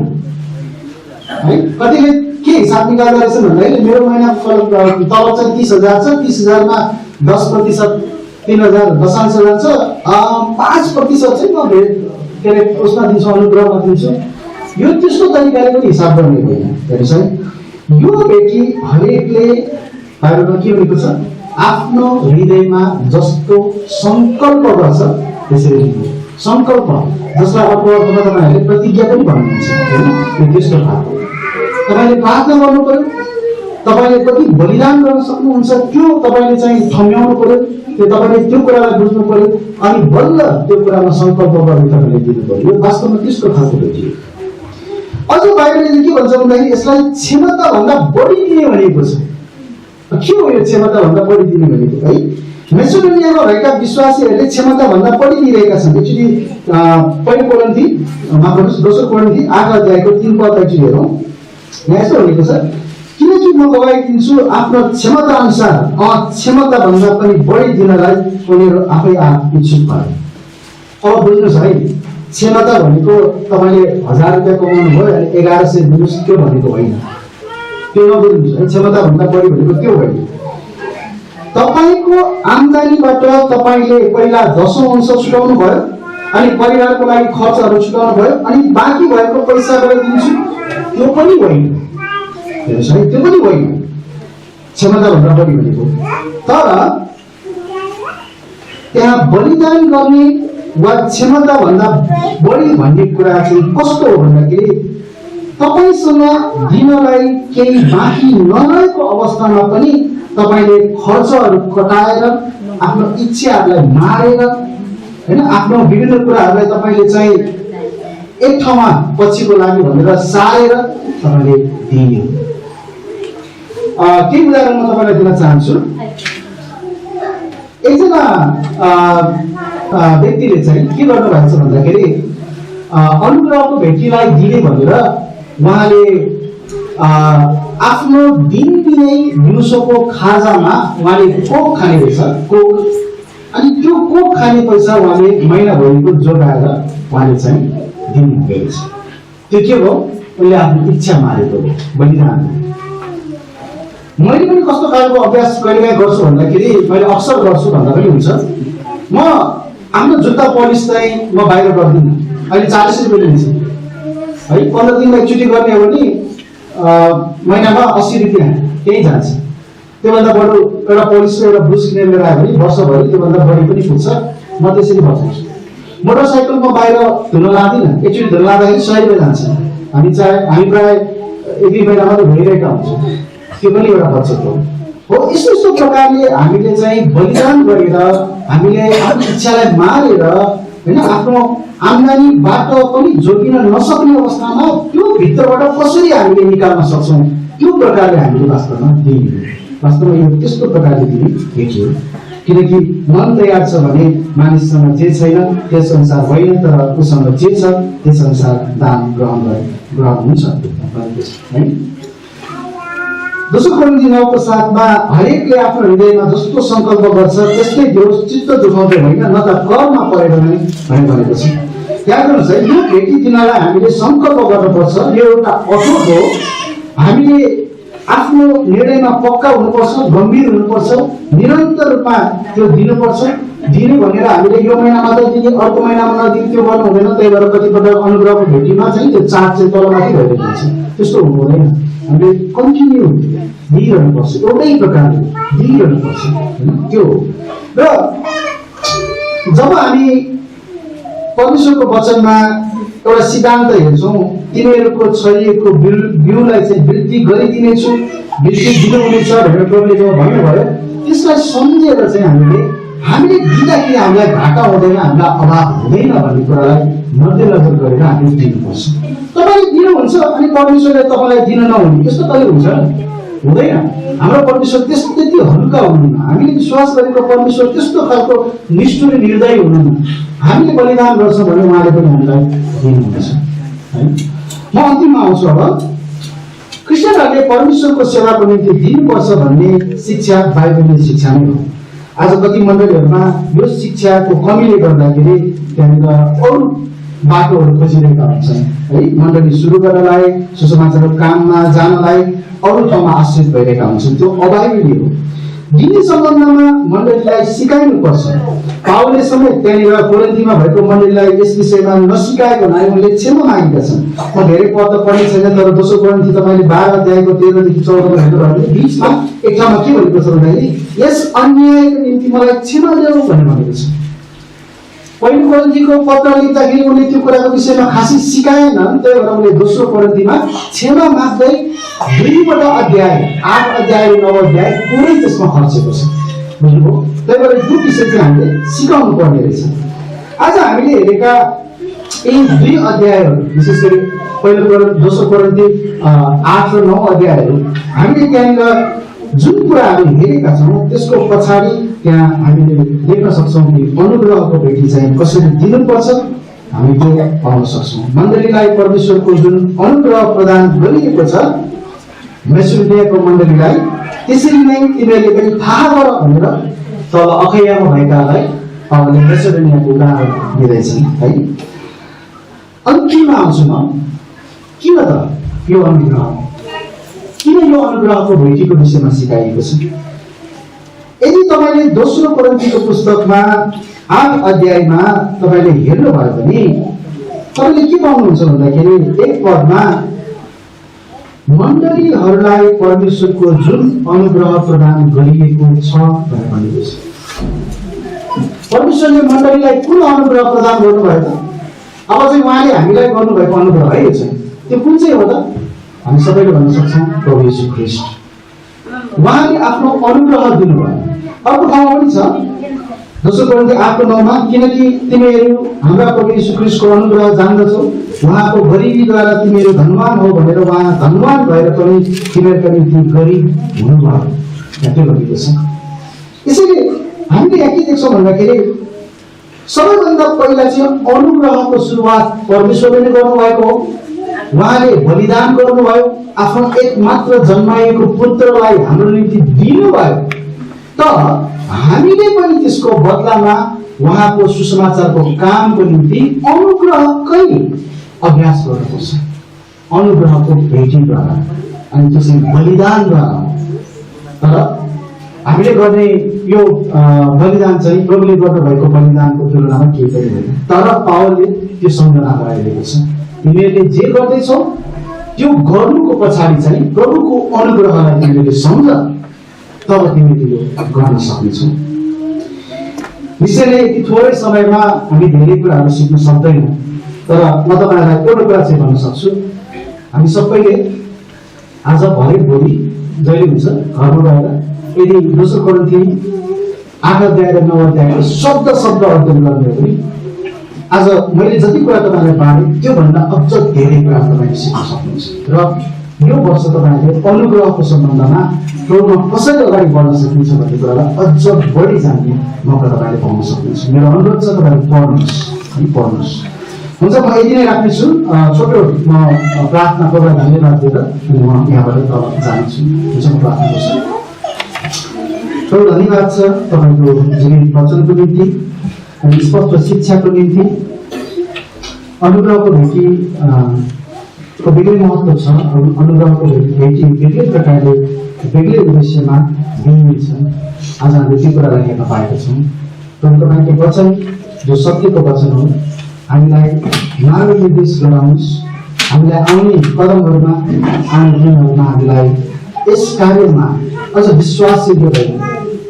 है। कतिले के हिसाब निकाल्दा रहेछन् भन्दाखेरि मेरो महिना तलब चाहिँ 30,000 छ, 30,000 मा 10% 3,000 दशांश जान्छ, 5% चाहिँ म के अरे उसमा दिन्छु, अनुग्रहमा दिन्छु। यो त्यस्तो तरिकाले पनि हिसाब गर्ने होइन। हेर्नुहोस् है, यो भेटी हरेकले बाइबलमा के भनेको छ? आफ्नो हृदयमा जस्तो सङ्कल्प गर्छ त्यसरी लिनु। सङ्कल्प जसलाई अर्को अर्थमा तपाईँहरूले प्रतिज्ञा पनि भन्नुहुन्छ होइन, यो त्यस्तो खालको तपाईँले प्रार्थना गर्नु पर्यो, तपाईँले कति बलिदान गर्न सक्नुहुन्छ त्यो तपाईँले चाहिँ ठम्याउनु पर्यो, त्यो तपाईँले त्यो कुरालाई बुझ्नु पर्यो, अनि बल्ल त्यो कुरामा सङ्कल्प गरेर तपाईँले दिनु पर्यो। यो वास्तवमा त्यस्तो खालको भेटी हो। अझ बाइबलले के भन्छ भन्दाखेरि यसलाई क्षमताभन्दा बढी दिने भनेको छ। के हो यो क्षमताभन्दा बढी दिने भनेको है? मेसिडोनियामा भएका विश्वासीहरूले क्षमताभन्दा बढी दिइरहेका छन्। एक्चुअली पहिलो कोरिन्थी माफ गर्नुहोस्, दोस्रो कोरिन्थी 8 अध्यायको 3 पद एक्चुअली हेरौँ। यहाँ यस्तो भनेको छ, किनकि म गवाही दिन्छु आफ्नो क्षमता अनुसार क्षमताभन्दा पनि बढी दिनलाई उनीहरू आफै इच्छुक भए। अब बुझ्नुहोस् है, क्षमता भनेको तपाईँले 1000 रुपियाँ कमाउनु भयो अनि 1100 दिनुहोस् त्यो भनेको होइन। त्यो नबुझ्नुहोस् है, क्षमताभन्दा बढी भनेको त्यो होइन। तपाईँको आम्दानीबाट तपाईँले पहिला 10औं अंश छुटाउनु भयो, अनि परिवारको लागि खर्चहरू छुटाउनु भयो, अनि बाँकी भएको पैसाबाट दिन्छु त्यो पनि होइन। हेर्नुहोस् है, त्यो पनि होइन क्षमताभन्दा बढी भनेको। तर त्यहाँ बलिदान गर्ने वा क्षमताभन्दा बढी भन्ने कुरा चाहिँ कस्तो हो भन्दाखेरि तपाईँसँग दिनलाई केही बाँकी नरहेको अवस्थामा पनि तपाईँले खर्चहरू कटाएर आफ्नो इच्छाहरूलाई मारेर होइन, आफ्नो विभिन्न कुराहरूलाई तपाईँले चाहिँ एक ठाउँमा पछिको लागि भनेर सारेर तपाईँले दिइयो। केही उदाहरण म तपाईँलाई दिन चाहन्छु। एकजना व्यक्तिले चाहिँ के गर्नुभएको छ भन्दाखेरि अनुग्रहको भेटीलाई दिने भनेर उहाँले आफ्नो दिनदिनै दिउँसोको खाजामा उहाँले कोक खाने रहेछ, कोक। अनि त्यो कोक खाने पैसा उहाँले महिनाभरिको जोगाएर उहाँले चाहिँ दिनुभएको छ। त्यो के हो? उसले आफ्नो इच्छा मारेको बलिदान। मैले पनि कस्तो खालको अभ्यास कहिलेकाहीँ गर्छु भन्दाखेरि मैले अक्सर गर्छु भन्दा पनि हुन्छ, म आफ्नो जुत्ता पलिस चाहिँ म बाहिर गर्दिनँ। अहिले 40 रुपियाँ लिन्छ है, 15 दिनमा एकचोटि गर्ने हो भने महिनामा 80 रुपियाँ त्यही जान्छ। त्योभन्दा बरु एउटा पोलिस र एउटा ब्रुस किनेर लिएर आयो भने वर्षभरि त्योभन्दा बढी पनि पुग्छ। म त्यसरी बचाउँछु। मोटरसाइकल म बाहिर धुन लाँदिनँ, एकचोटि धुन लाँदाखेरि 100 रुपियाँ जान्छ। हामी प्राय 1 महिनामा त धोइरहेका हुन्छौँ, त्यो पनि एउटा बचत हो। यस्तो यस्तो प्रकारले हामीले चाहिँ बलिदान गरेर हामीले आफ्नो इच्छालाई मारेर होइन, आफ्नो आम्दानीबाट पनि जोगिन नसक्ने अवस्थामा त्यो भित्रबाट कसरी हामीले निकाल्न सक्छौँ, त्यो प्रकारले हामीले वास्तवमा दियौँ। वास्तवमा यो त्यस्तो प्रकारले दिने भेटियो। किनकि मन तयार छ भने मानिससँग जे छैन त्यस अनुसार होइन, तर उसँग जे छ त्यस अनुसार दान ग्रहण हुन्छ है। दोस्रो कोरिन्थी 9:7 हरेकले आफ्नो हृदयमा जस्तो सङ्कल्प गर्छ त्यस्तै देऊ, चित्त दुखाउँदै होइन, न त करमा परेर नै भनेको छ। याद गर्नुहोस् है, यो भेटी दिनलाई हामीले सङ्कल्प गर्नुपर्छ। यो एउटा अटुट हो। हामीले आफ्नो निर्णयमा पक्का हुनुपर्छ, गम्भीर हुनुपर्छ, निरन्तर रूपमा त्यो दिनुपर्छ। दिने भनेर हामीले यो महिना मात्र दिने अर्को महिनामा नदिने त्यो गर्नु हुँदैन। त्यही भएर कतिपल्ट अनुग्रहको भेटीमा चाहिँ त्यो चार्ज चाहिँ तलमाथि भइरहेको हुन्छ। त्यस्तो हुनु हुँदैन। हामीले कन्टिन्यू दिइरहनुपर्छ, एउटै प्रकारले दिइरहनुपर्छ होइन, त्यो हो। र जब हामी परमेश्वरको वचनमा एउटा सिद्धान्त हेर्छौँ, तिमीहरूको छरिएको बिउलाई चाहिँ वृद्धि गरिदिनेछु, वृद्धि दिनुहुनेछ भनेर प्रभुले जब भन्नुभयो, त्यसलाई सम्झेर चाहिँ हामीले दिँदाखेरि हामीलाई घाटा हुँदैन, हामीलाई अभाव हुँदैन भन्ने कुरालाई मध्यनजर गरेर हामीले दिनुपर्छ। तपाईँले दिनुहुन्छ अनि परमेश्वरले तपाईँलाई दिन नहुने, त्यस्तो कहिले हुन्छ हुँदैन। हाम्रो परमेश्वर त्यति हल्का हुनुहुन्न। हामीले विश्वास गरेको परमेश्वर त्यस्तो खालको निष्ठुर निर्दयी हुनुहुन्न। हामीले बलिदान गर्छौँ भने उहाँले पनि हामीलाई दिनुहुन्छ है। म अन्तिममा आउँछु। अब क्रिस्चियनहरूले परमेश्वरको सेवाको निम्ति दिनुपर्छ भन्ने शिक्षा बाइबलीय शिक्षा नै हो। आज कति मण्डलीहरूमा यो शिक्षाको कमीले गर्दाखेरि त्यहाँनिर अरू बाटोहरू खोजिरहेका हुन्छन् है। मण्डली सुरु गर्नलाई, सुसमाचारको काममा जानलाई अरू ठाउँमा आश्रित भइरहेका हुन्छन्। त्यो अबाइबली हो। दिने सम्बन्धमा मण्डलीलाई सिकाइनुपर्छ। पावलले समेत त्यहाँनिर कोरिन्थीमा भएको मण्डलीलाई यस विषयमा नसिकाएको हुनाले उनले क्षमा मागेका छन्। म धेरै पद त पढेको छैन, तर दोस्रो कोरिन्थी तपाईँले 12 अध्यायको 13 देखि 14 हेर्नु भने बीचमा एक ठाउँमा के भनेको छ भन्दाखेरि यस अन्यायको निम्ति मलाई क्षमा देऊ भनेर भनेको छ। पहिलो कोरिन्थीको पत्र लेख्दाखेरि उनले त्यो कुराको विषयमा खासै सिकाएनन्। त्यही भएर उनले दोस्रो कोरिन्थीमा क्षमा माग्दै 2 अध्याय 8 अध्याय 9 अध्याय पुरै त्यसमा खर्चेको छ। बुझ्नुभयो? त्यही भएर यो विषय चाहिँ हामीले सिकाउनु पर्ने रहेछ। आज हामीले हेरेका यी 2 अध्यायहरू, विशेष गरी दोस्रो कोरिन्थी 8 र 9 अध्यायहरू, हामीले त्यहाँनिर जुन कुराहरू हेरेका छौँ त्यसको पछाडि त्यहाँ हामीले देख्न सक्छौँ कि अनुग्रहको भेटी चाहिँ कसरी दिनुपर्छ हामी त्यो पाउन सक्छौँ। मण्डलीलाई परमेश्वरको जुन अनुग्रह प्रदान गरिएको छ मेसिडोनियाको मण्डलीलाई, त्यसरी नै तिमीहरूले पनि थाहा गर भनेर तल अखैयामा भएकालाई पावलले मेसिडोनियाको उदाहरण दिँदैछन् है। अन्तिममा आउँछु म। किन त यो अनुग्रह, किन यो अनुग्रहको भेटीको विषयमा सिकाइएको छ? यदि तपाईँले दोस्रो कोरिन्थीको पुस्तकमा 8 अध्यायमा तपाईँले हेर्नुभयो भने तपाईँले के पाउनुहुन्छ भन्दाखेरि एक पदमा मण्डलीहरूलाई परमेश्वरको जुन अनुग्रह प्रदान गरिएको छ भनेर भनेको छ। परमेश्वरले मण्डलीलाई कुन अनुग्रह प्रदान गर्नुभयो त? अब चाहिँ उहाँले हामीलाई गर्नुभएको अनुग्रह है यो चाहिँ, त्यो कुन चाहिँ हो त? हामी सबैले भन्न सक्छौँ प्रभु येशू ख्रीष्ट। उहाँले आफ्नो अनुग्रह दिनुभयो। अर्को ठाउँमा पनि छ दोस्रो कोरिन्थी 8:9 किनकि तिमीहरू हाम्रा प्रभु येशू ख्रीष्टको अनुग्रह जान्दछौ, उहाँको गरिबीद्वारा तिमीहरू धनवान हो भनेर उहाँ धनवान भएर पनि तिमीहरूका निम्ति गरिब हुनुभयो। त्यो भनेको छ। यसैले हामीले यहाँ के देख्छौँ भन्दाखेरि सबैभन्दा पहिला चाहिँ अनुग्रहको सुरुवात परमेश्वरले नै गर्नुभएको हो। उहाँले बलिदान गर्नुभयो, आफ्नो एकमात्र जन्माएको पुत्रलाई हाम्रो निम्ति दिनुभयो। त हामीले पनि त्यसको बदलामा उहाँको सुसमाचारको कामको निम्ति अनुग्रहकै अभ्यास गर्नुपर्छ। अनुग्रहको भेटीद्वारा अनि त्यसै बलिदानद्वारा। तर हामीले गर्ने यो बलिदान चाहिँ प्रभुले गर्नुभएको बलिदानको तुलनामा केही पनि होइन। तर पावलले त्यो सम्झना गराइदिएको छ। तिमीहरूले जे गर्दैछौ त्यो गर्नुको पछाडि चाहिँ प्रभुको अनुग्रहलाई तिमीले सम्झ, तब तिमीले यो गर्न सक्नेछौ। निश्चय यति थोरै समयमा हामी धेरै कुराहरू सिक्न सक्दैनौँ, तर म तपाईँहरूलाई एउटा कुरा चाहिँ भन्न सक्छु। हामी सबैले आज भरे भोलि जहिले हुन्छ घरमा गएर यदि दोस्रो कोरिन्थी 8 अध्याय र 9 अध्यायको शब्द अध्ययन गर्ने हो भने आज मैले जति कुरा तपाईँलाई बाँडेँ त्योभन्दा अझ धेरै कुरा तपाईँले सिक्न सक्नुहुन्छ। र यो वर्ष तपाईँले अनुग्रहको सम्बन्धमा प्रभुमा कसरी अगाडि बढ्न सकिन्छ भन्ने कुरालाई अझ बढी जान्ने मौका तपाईँले पाउन सक्नुहुन्छ। मेरो अनुरोध छ तपाईँले पढ्नुहोस्। हुन्छ, म यति नै राख्नेछु। छोटो म प्रार्थना प्रभुलाई धन्यवाद दिएर म यहाँबाट तल जानेछु। हुन्छ, म प्रार्थना गर्छु। प्रभु धन्यवाद छ तपाईँको जीवित वचनको निम्ति अनि स्पष्ट शिक्षाको निम्ति। अनुग्रहको भेटी को बेग्लै महत्त्व छ। अनुग्रहको भेटी बेग्लै प्रकारले बेग्लै उद्देश्यमा दिइनेछ। आज हामीले त्यो कुरालाई हेर्न पाएका छौँ। तपाईँको वचन जो सत्यको वचन हो हामीलाई मार्गनिर्देश गराउनुहोस्। हामीलाई आउने कदमहरूमा आउने दिनहरूमा हामीलाई यस कार्यमा अझ विश्वासयोग्य भई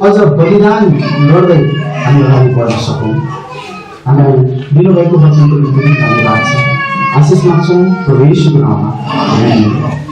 अझ बलिदान गर्दै हामी अगाडि बढ्न सकौँ। हामीलाई दिनुभएको वचनको निम्ति धन्यवाद छ। आशिष माग्छौँ प्रभु येशूको नाममा। आमेन।